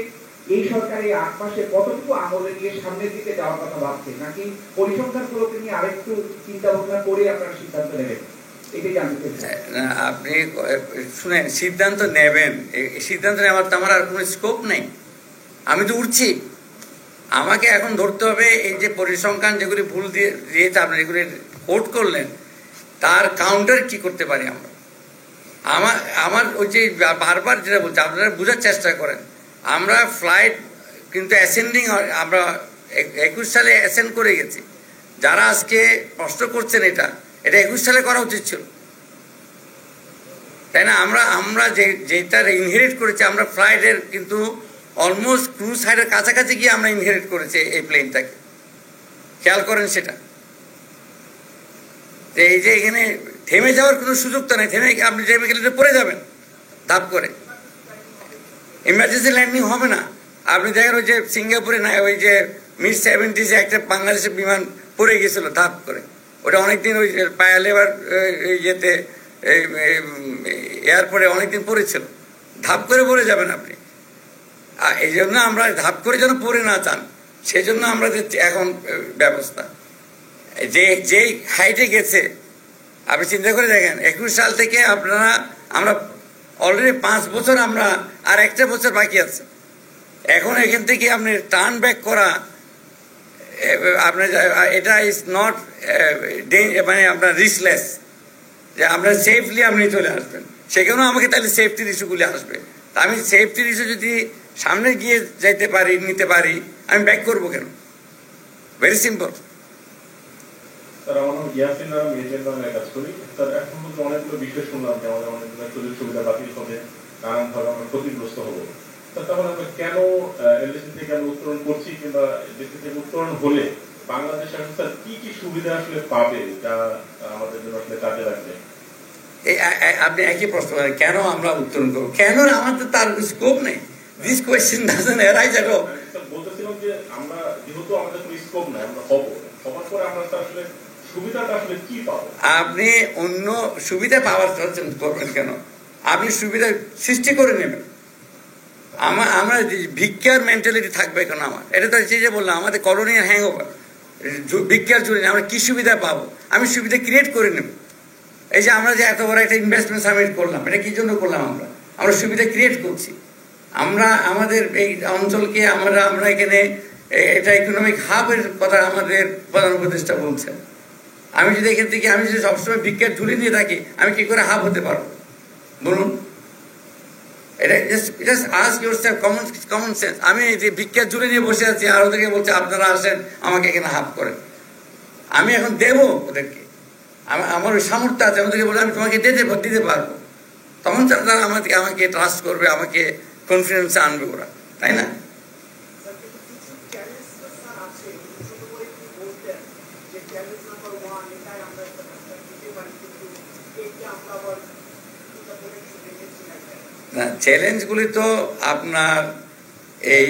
এই সরকার এই 8 মাসে কতটুকু আমলে নিয়ে সামনের দিকে যাওয়ার কথা ভাবছে, নাকি পরিসংখ্যানগুলোকে নিয়ে আরেকটু চিন্তা ভাবনা করে আপনারা সিদ্ধান্ত নেবেন? আপনি শুনেন, সিদ্ধান্ত নেবেন, সিদ্ধান্ত নেওয়ার তো আমার আর কোনো স্কোপ নেই। আমি তো উঠছি, আমাকে এখন ধরতে হবে এই যে পরিসংখ্যান যেগুলি ভুল দিয়েছে, আপনি যেগুলি কোট করলেন, তার কাউন্টার কি করতে পারি আমরা। আমার ওই যে বারবার যেটা বলছি, আপনারা বোঝার চেষ্টা করেন, আমরা ফ্লাইট কিন্তু অ্যাসেন্ডিং, আমরা 21 সালে অ্যাসেন্ড করে গেছি। যারা আজকে প্রশ্ন করছেন এটা 21 সালে করা উচিত ছিল, তাই না? আমরা যেটা ইনহেরিট করেছি, আমরা ফ্লাইটের কিন্তু অলমোস্ট ক্রুজ সাইডের কাছাকাছি গিয়ে আমরা ইনহেরিট করেছি এই প্লেনটাকে, খেয়াল করেন সেটা। এই যে এখানে থেমে যাওয়ার কোনো সুযোগ তো নেই। আপনি থেমে গেলে পড়ে যাবেন ধাপ করে। ইমার্জেন্সি ল্যান্ডিং হবে না। আপনি দেখেন ওই যে সিঙ্গাপুরে না, ওই যে মিড-70s একটা বাংলাদেশের বিমান পড়ে গেছিল ধাপ করে, ওটা অনেকদিন ওই পায়া লেবার ইয়েতে এয়ারপোর্টে অনেকদিন পড়েছিল, ধাপ করে পড়ে যাবেন আপনি। এই জন্য আমরা ধাপ করে যেন পড়ে না চান, সেই জন্য আমরা এখন ব্যবস্থা যেই হাইটে গেছে আপনি চিন্তা করে দেখেন। 21 সাল থেকে আমরা অলরেডি 5 বছর, আমরা আর একটা বছর বাকি আছে। এখন এখান থেকে আপনি টার্ন ব্যাক করা আপনার এটা ইজ নট মানে আপনার রিস্কলেস, যে আমরা সেফলি আপনি চলে আসবেন। সেখানেও আমাকে তাহলে সেফটির ইস্যুগুলি আসবে। আমি সেফটির ইস্যু যদি সামনে গিয়ে যাইতে পারি, নিতে পারি, আমি ব্যাক করবো কেন? Very simple. স্যার, আমার নাম ইয়াসিন, আমি এজেন্ট নামে কাজ করি। স্যার, এখন পর্যন্ত অনেকগুলো বিষয় শুনলাম যে আমাদের অনেকগুলো সুযোগ সুবিধা বাতিল হবে, নানানভাবে আমরা ক্ষতিগ্রস্ত হবো। স্যার, তাহলে আমরা কেন এলডিসি থেকে আমরা উত্তোলন করছি, কিংবা এলডিসি থেকে উত্তোলন হলে বাংলাদেশ আসলে স্যার কি কি সুবিধা আসলে পাবে যা আমাদের জন্য আসলে কাজে লাগবে? আপনি একই প্রশ্ন করেন, কেন আমরা উত্তোলন করবো? কেন? আমাদের তার স্কোপ নেই। This question doesn't arise at all. বলতেছিলাম যে আমরা যেহেতু আমাদের কোনো স্কোপ নাই, আমরা হবো, হবার পরে আমরা আসলে সুবিধাটা আসলে কি পাবো? আপনি অন্য সুবিধা পাওয়ার করবেন কেন? আপনি সুবিধা সৃষ্টি করে নেবেন। আমরা ভিক্ষার মেন্টালিটি থাকবে কেন? আমার এটা তো যে বললাম, আমাদের কলোনিয়াল হ্যাংওভার, ভিক্ষার জন্য আমরা কি সুবিধা পাবো? আমি সুবিধা ক্রিয়েট করে নেব। এই যে আমরা যে এত বড় একটা ইনভেস্টমেন্ট সাবমিট করলাম, এটা কি জন্য করলাম? আমরা সুবিধা ক্রিয়েট করছি। আমরা আমাদের এই অঞ্চলকে আমরা এখানে এটা ইকোনমিক হাবের কথা আমাদের প্রধান উপদেষ্টা বলছেন। আমি যদি এখান থেকে আমি যদি সবসময় ভিক্ষার ঝুলি নিয়ে থাকি, আমি কি করে হাব হতে পারবো বলুন? এটা just ask yourself, common sense. আমি যে ভিক্ষার ঝুলি নিয়ে বসে আছি, আর ওদেরকে বলছে আপনারা আসেন আমাকে এখানে হাব করেন। আমি এখন দেবো ওদেরকে, আমার ওই সামর্থ্য আছে, আমাদেরকে বলে আমি তোমাকে দিতে পারবো। তখন তারা আমাকে ট্রাস্ট করবে, আমাকে কনফিডেন্সে আনবে ওরা, তাই না? না, চ্যালেঞ্জগুলি তো আপনার এই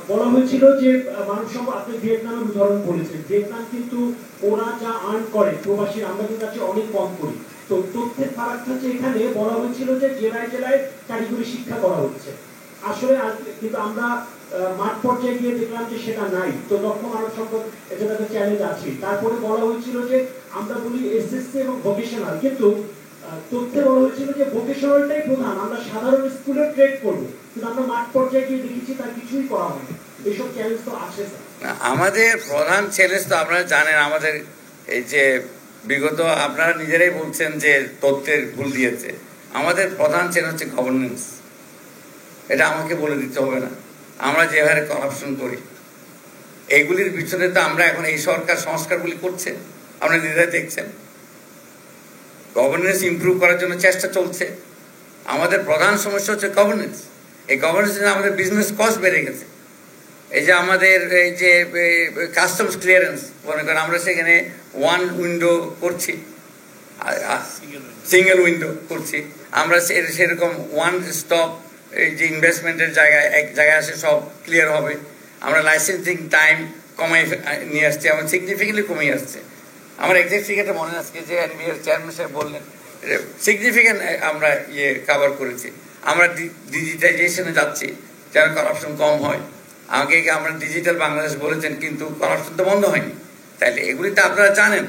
বলা হয়েছিল যে মানব সম্পদ, আপনি ভিয়েতনামের উদাহরণ বলেছেন, ভিয়েতনাম কিন্তু ওরা যা আর্ন করে প্রবাসী আমাদের কাছে অনেক কম করি। তো তথ্যের ফারাক থাকছে। এখানে বলা হয়েছিল যে জেলায় জেলায় কারিগরি শিক্ষা করা হচ্ছে, আসলে কিন্তু আমরা মাঠ পর্যায়ে গিয়ে দেখলাম যে সেটা নাই। তো দক্ষ মানব সম্পদ এটা একটা চ্যালেঞ্জ আছে। তারপরে বলা হয়েছিল যে আমরা বলি এসএসসি এবং ভোকেশনাল, কিন্তু তথ্যে বলা হয়েছিল যে ভোকেশনালটাই প্রধান, আমরা সাধারণ স্কুলে ট্রেড করবো, কিন্তু আমরা মাঠ পর্যায়ে গিয়ে দেখেছি তার কিছুই করা হয়নি। এইসব চ্যালেঞ্জ তো আছে। আমাদের প্রধান চ্যালেঞ্জ তো আপনারা জানেন, আমাদের এই যে বিগত আপনারা নিজেরাই বলছেন যে তথ্যের ভুল দিয়েছে। আমাদের প্রধান চ্যালেঞ্জ হচ্ছে গভর্নেন্স। এটা আমাকে বলে দিতে হবে না। আমরা যেভাবে করাপশন করি, এইগুলির পিছনে তো আমরা এখন এই সরকার সংস্কারগুলি করছে, আপনারা নিজেরাই দেখছেন। গভর্নেন্স ইমপ্রুভ করার জন্য চেষ্টা চলছে। আমাদের প্রধান সমস্যা হচ্ছে গভর্নেন্স। এই গভর্নেন্স আমাদের বিজনেস কস্ট বেড়ে গেছে। এই যে আমাদের এই যে কাস্টমস ক্লিয়ারেন্স, মনে করেন আমরা সেখানে ওয়ান উইন্ডো করছি, সিঙ্গেল উইন্ডো করছি। আমরা সেরকম ওয়ান স্টপ, এই যে ইনভেস্টমেন্টের জায়গায় এক জায়গায় আসে সব ক্লিয়ার হবে। আমরা লাইসেন্সিং টাইম কমাই নিয়ে আসছি, আমার সিগনিফিকেন্টলি কমে আসছে। আমার এক্সাক্ট ফিগারটা মনে আসছে যে এনবিআর চেয়ারম্যান সাহেব বললেন, সিগনিফিকেন্ট আমরা কভার করেছি। আমরা ডিজিটাইজেশনে যাচ্ছি যেন করাপশন কম হয়। আমাকে আমরা ডিজিটাল বাংলাদেশ বলেছেন, কিন্তু করাপশন তো বন্ধ হয়নি। তাইলে এগুলি তো আপনারা জানেন।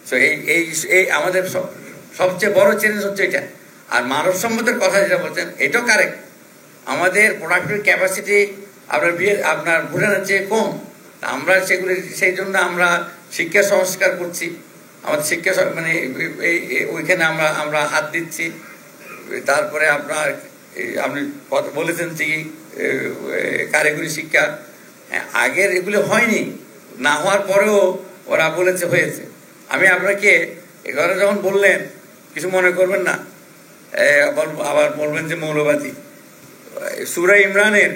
তো এই আমাদের সবচেয়ে বড় চ্যালেঞ্জ হচ্ছে এটা। আর মানব সম্পদের কথা যেটা বলছেন, এটাও কারেক্ট। আমাদের প্রোডাক্টিভ ক্যাপাসিটি আপনার ভুটানের চেয়ে কম। আমরা সেগুলি, সেই জন্য আমরা শিক্ষা সংস্কার করছি। আমাদের শিক্ষা মানে ওইখানে আমরা হাত দিচ্ছি। তারপরে আপনি বলেছেন যে কারিগরি শিক্ষা, আগের এগুলো হয়নি, না হওয়ার পরেও ওরা বলেছে হয়েছে। আমি আপনাকে এখানে যখন বললেন, কিছু মনে করবেন না, আবার বলবেন যে মৌলবাদী। সূরা ইমরানের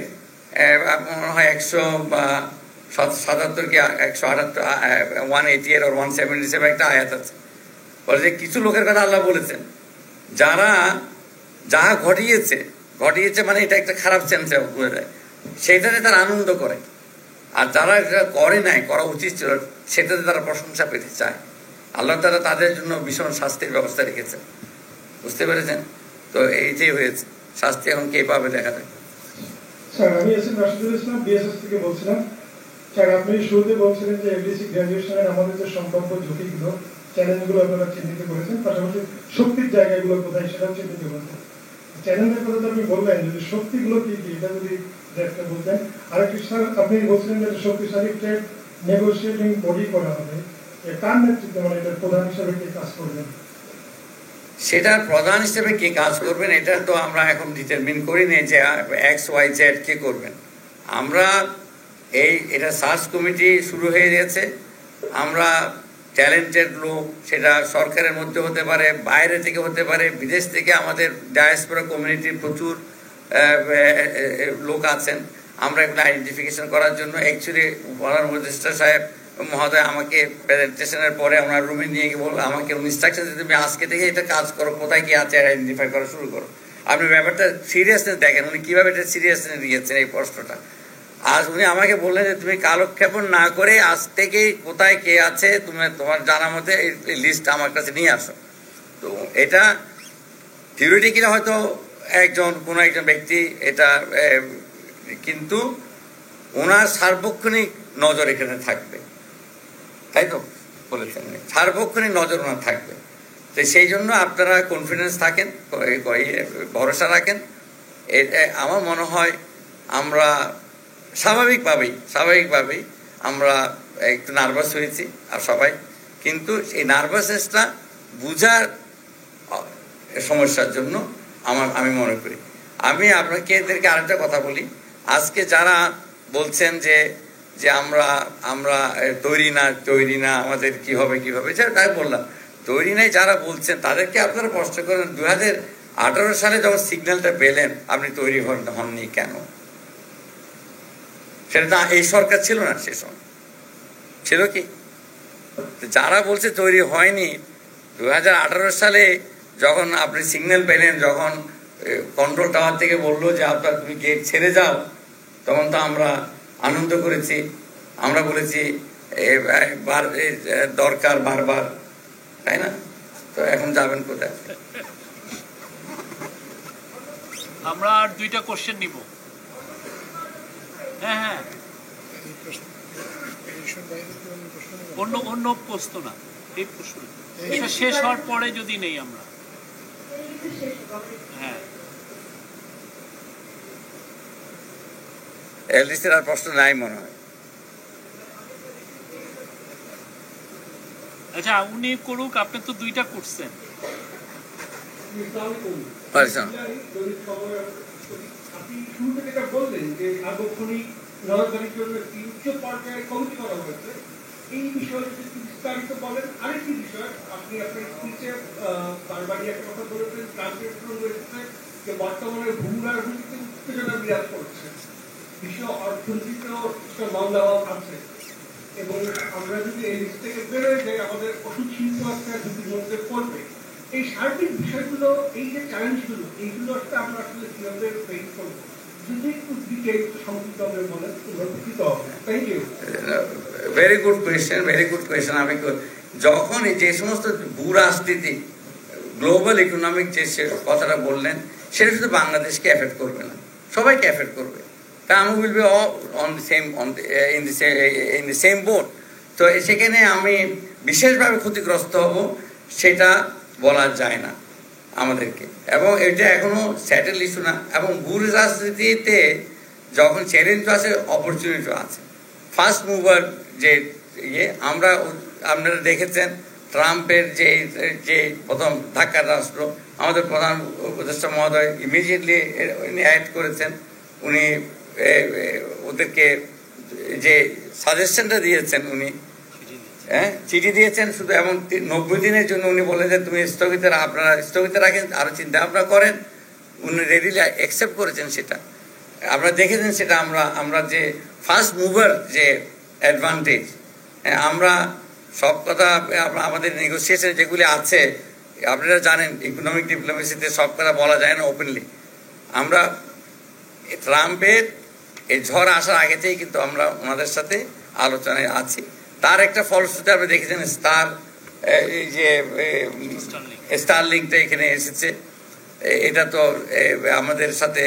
মনে হয় 177 কি 178 180 or 177 একটা আয়াত আছে, বলে যে কিছু লোকের কথা আল্লাহ বলেছেন যারা যা ঘটিয়েছে মানে এটা একটা খারাপ সেন্সে বলে দেয়, সেটাতে তারা আনন্দ করে, আর যারা এটা করে নাই, করা উচিত ছিল, সেটাতে তারা প্রশংসা পেতে চায়। আল্লাহ তাআলা তাদের জন্য ভীষণ শাস্তির ব্যবস্থা রেখেছেন, বুঝতে পেরেছেন? তো এইটাই হয়েছে, শাস্তি এখন কে পাবে দেখা যায়। স্যার, আমি এসএম রাশিদুল ইসলাম বিএসএস থেকে বলছিলাম। স্যার, আপনি শুরুতে বলছিলেন যে এলডিসি গ্র্যাজুয়েশনের আমাদের যে সম্ভাব্য ঝুঁকিগুলো, চ্যালেঞ্জগুলো আপনারা চিহ্নিত করেছেন, পাশাপাশি শক্তির জায়গাগুলো কোথায় সেটাও চিহ্নিত করেছেন। চ্যালেঞ্জের কথা তো আপনি বলবেন, যদি শক্তিগুলো কি কি এটা যদি একটা বলতেন। আরেকটি স্যার, আপনি বলছিলেন যে শক্তিশালী ট্রেড নেগোসিয়েটিং বডি করা হবে, কার নেতৃত্বে, মানে এটার প্রধান হিসাবে কে কাজ করবেন? সেটার প্রধান হিসেবে কে কাজ করবেন এটা তো আমরা এখন ডিটারমিন করিনি যে XYZ কে করবেন। আমরা এটা সার্চ কমিটি শুরু হয়ে গেছে। আমরা ট্যালেন্টেড লোক, সেটা সরকারের মধ্যে হতে পারে, বাইরে থেকে হতে পারে, বিদেশ থেকে আমাদের ডায়াসপোরা কমিউনিটির প্রচুর লোক আছেন। আমরা এগুলো আইডেন্টিফিকেশন করার জন্য অ্যাকচুয়ালি প্রধান উপদেষ্টা সাহেব মহোদয় আমাকে প্রেজেন্টেশনের পরে আমরা রুমে নিয়ে গিয়ে বলবো, আমাকে ইনস্ট্রাকশন দিতে, তুমি আজকে থেকে এটা কাজ করো, কোথায় কি আছে আইডেন্টিফাই করা শুরু করো। আপনি ব্যাপারটা সিরিয়াসনেস দেখেন, উনি কীভাবে এটা সিরিয়াসনেস নিয়েছেন এই প্রশ্নটা। আজ উনি আমাকে বললেন যে তুমি কালক্ষেপণ না করে আজ থেকেই কোথায় কে আছে তোমার জানা মতে এই লিস্ট আমার কাছে নিয়ে আসো। তো এটা থিওরিটিক্যালি হয়তো কোনো একজন ব্যক্তি এটা, কিন্তু ওনার সার্বক্ষণিক নজর এখানে থাকবে, তাই তো বলেছেন, সার্বক্ষণিক নজর ওনার থাকবে। তো সেই জন্য আপনারা কনফিডেন্স থাকেন, ভরসা রাখেন। আমার মনে হয় আমরা স্বাভাবিকভাবেই আমরা একটু নার্ভাস হয়েছি আর সবাই, কিন্তু এই নার্ভাসনেসটা বুঝার সমস্যার জন্য আমি মনে করি। আমি আপনাকে এদেরকে আরেকটা কথা বলি, আজকে যারা বলছেন যে আমরা তৈরি না আমাদের কি হবে তাই বললাম, তৈরি নাই যারা বলছেন তাদেরকে আপনারা প্রশ্ন করেন 2018 সালে যখন সিগন্যালটা পেলেন আপনি তৈরি হননি কেন? সেটা তো এই সরকার ছিল না, সে সময় ছিল কি? যারা বলছে তৈরি হয়নি, 2018 সালে যখন আপনি সিগন্যাল পেলেন, যখন কন্ট্রোল টাওয়ার থেকে বললো যে তুমি গেট ছেড়ে যাও, তখন তো আমরা আনন্দ করেছি, আমরা বলেছি দরকার বারবার, তাই না? তো এখন যাবেন কোথায়? আমরা আর 2টা কোশ্চেন নিব। হ্যাঁ, অন্য প্রশ্ন না, এই প্রশ্ন এটা শেষ হওয়ার পরে যদি নেই আমরা। হ্যাঁ, এলডিসির আর প্রশ্ন নাই মনে হয়। আচ্ছা, উনি করুক, আপনি তো 2টা করছেন। আপনি শুরুতে যেটা বললেন যে সার্বক্ষণিক নজরদারির জন্য একটি উচ্চ পর্যায়ে কমিটি করা হয়েছে, এই বিষয়ে যদি বিস্তারিত বলেন। আরেকটি বিষয়, আপনি আপনার স্পিচে বারবারই একটা কথা বলেছেন, ট্রান্সলেশন রয়েছে যে বর্তমানে ভূ রাজনীতিতে উত্তেজনা বিরাজ করছে, বিশ্ব অর্থনীতিতেও একটা মন্দাভাব আছে, এবং আমরা যদি এই লিস্ট থেকে বেরোয় যাই আমাদের ওষুধ শিল্প একটা ঝুঁকির মধ্যে পড়বে। এই সার্বিক বিষয়গুলো, এই যে চ্যালেঞ্জগুলো, এইগুলো একটা আমরা আসলে কিভাবে ফেস করবো, যদি একটু ডিটেইল সংক্ষিপ্তভাবে বলেন, উপকৃত হবে। Thank you. Very good question. আমি যখন যে সমস্ত ভূরাজনীতি, গ্লোবাল ইকোনমিক যে কথাটা বললেন, সেটা শুধু বাংলাদেশকে এফেক্ট করবে না, সবাইকে এফেক্ট করবে। কারণ will be all in the same boat. তো সেখানে আমি বিশেষভাবে ক্ষতিগ্রস্ত হব সেটা বলা যায় না আমাদেরকে, এবং এটা এখনো স্যাটেল ইস্যু না। এবং ভূ রাজনীতিতে যখন চ্যালেঞ্জ আছে, অপরচুনিটিও আছে। ফার্স্ট মুভার যে আপনারা দেখেছেন ট্রাম্পের যে প্রথম ধাক্কাটা আসলো, আমাদের প্রধান উপদেষ্টা মহোদয় ইমিডিয়েটলি অ্যাড করেছেন। উনি ওদেরকে যে সাজেশনটা দিয়েছেন, উনি চিঠি দিয়েছেন শুধু, এবং 90 দিনের জন্য উনি বলেন যে তুমি আপনারা স্থগিত রাখেন, আরো চিন্তা ভাবনা করেন, উনি রেডিলি অ্যাকসেপ্ট করেছেন সেটা। আপনারা দেখেছেন সেটা আমরা যে ফার্স্ট মুভার যে অ্যাডভান্টেজ, আমরা সব কথা আমাদের নেগোসিয়েশন যেগুলি আছে আপনারা জানেন ইকোনমিক ডিপ্লোমেসিতে সব কথা বলা যায় না ওপেনলি। আমরা ট্রাম্পের এই ঝড় আসার আগেতেই কিন্তু আমরা ওনাদের সাথে আলোচনায় আছি। তার একটা ফলশ্রুতি আপনি দেখেছেন এই যে স্টারলিংকটা এখানে এসেছে, এটা তো আমাদের সাথে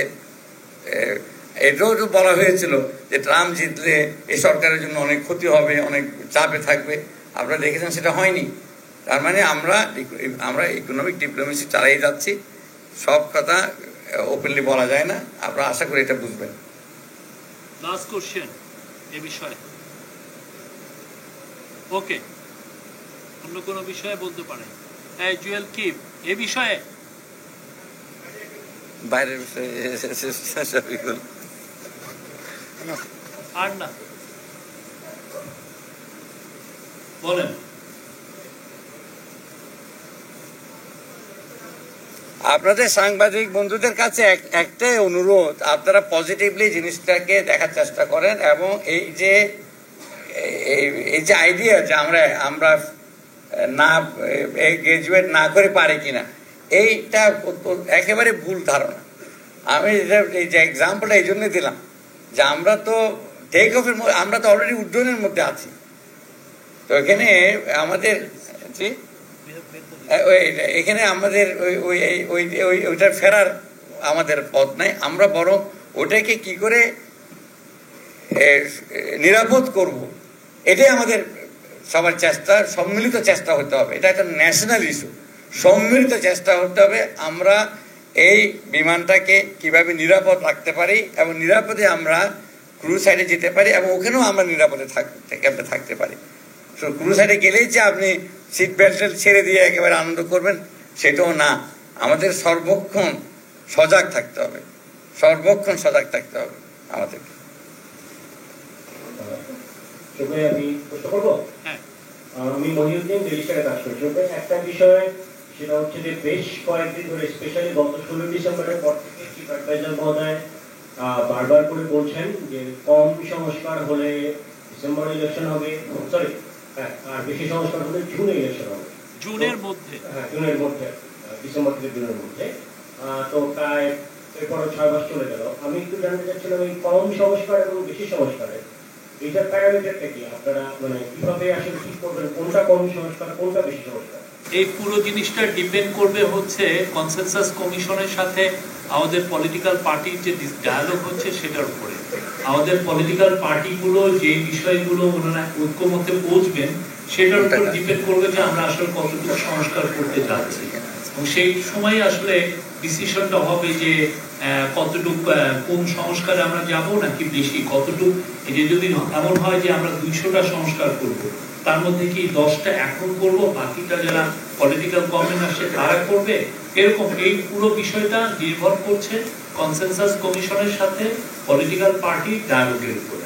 এটাও তো বলা হয়েছিল যে ট্রাম্প জিতলে এই সরকারের জন্য অনেক ক্ষতি হবে, অনেক চাপে থাকবে। আপনারা দেখেছেন সেটা হয়নি। তার মানে আমরা ইকোনমিক ডিপ্লোমেসি চালিয়ে যাচ্ছি, সব কথা ওপেনলি বলা যায় না। আপনারা আশা করি এটা বুঝবেন। লাস্ট কোশ্চেন এই বিষয়ে, ওকে, অন্য কোনো বিষয়ে বলতে পারেন? জুয়েল কি এ বিষয়ে বাইরের বিষয়ে আর না বলেন। আপনাদের সাংবাদিক বন্ধুদের কাছে একটাই অনুরোধ, আপনারা পজিটিভলি জিনিসটাকে দেখার চেষ্টা করেন এবং এই যে আইডিয়া যে আমরা না গ্রাজুয়েট না করে পারি কিনা, এইটা একেবারে ভুল ধারণা। আমি এই যে এক্সাম্পলটা এই জন্য দিলাম যে আমরা তো টেক অফের আমরা তো অলরেডি উড্ডয়নের মধ্যে আছি। তো এখানে আমাদের এখানে আমাদের ওইটার ফেরার আমাদের পথ নাই। আমরা বরং ওটাকে কি করে নিরাপদ করব, এটাই আমাদের সবার চেষ্টা, সম্মিলিত চেষ্টা হতে হবে। এটা একটা ন্যাশনাল ইস্যু, সম্মিলিত চেষ্টা হতে হবে আমরা এই বিমানটাকে কিভাবে নিরাপদ রাখতে পারি এবং নিরাপদে আমরা ক্রুজ সাইডে যেতে পারি এবং ওখানেও আমরা নিরাপদে থাকতে পারি। তো ক্রুজ সাইডে গেলেই যে আপনি সিট বেল্ট ছেড়ে দিয়ে একেবারে আনন্দ করবেন সেটাও না, আমাদের সর্বক্ষণ সজাগ থাকতে হবে, সর্বক্ষণ সজাগ থাকতে হবে আমাদেরকে। আমি প্রশ্ন করবো? আমি মহিউদ্দিন ডেলিশনে কাজ করছি। একটা বিষয় সেটা হচ্ছে যে বেশ কয়েকদিন ধরে, স্পেশালি গত 16 ডিসেম্বরের পর থেকে চিফ অ্যাডভাইজার মহোদয় বারবার করে বলছেন যে কম সংস্কার হলে ডিসেম্বর ইলেকশন হবে, সরি আর বেশি সংস্কার হলে জুনে ইলেকশন হবে, জুনের মধ্যে, ডিসেম্বর থেকে জুনের মধ্যে। তো প্রায় এরপর 6 মাস চলে গেল। আমি একটু জানতে চাচ্ছিলাম এই কম সংস্কার এবং বেশি সংস্কারের এইটার প্যারামিটারটা কি? আপনারা মানে কিভাবে আসলে ঠিক করবেন কোনটা কম সংস্কার কোনটা বেশি সংস্কার? এই পুরো জিনিসটা ডিপেন্ড করবে হচ্ছে কনসেনসাস কমিশনের সাথে আমাদের পলিটিক্যাল পার্টির যে ডায়ালগ হচ্ছে সেটার উপরে। আমাদের পলিটিক্যাল পার্টিগুলো যে বিষয়গুলো ওনারা ঐক্যমত্যে পৌঁছবেন সেটার উপর ডিপেন্ড করবে যে আমরা আসলে কতটুকু সংস্কার করতে যাচ্ছি, এবং সেই সময় আসলে ডিসিশনটা হবে যে কতটুকু কোন সংস্কারে আমরা যাব নাকি বেশি কতটুকু। যে যদি এমন হয় যে আমরা 200টা সংস্কার করব, তার মধ্যে কি 10টা এখন করব, বাকিটা যারা পলিটিক্যাল গভর্নমেন্ট আসছে তারা করবে, এরকম। এই পুরো বিষয়টা নির্ভর করছে কনসেনসাস কমিশনের সাথে পলিটিক্যাল পার্টি ডায়ালগের উপরে।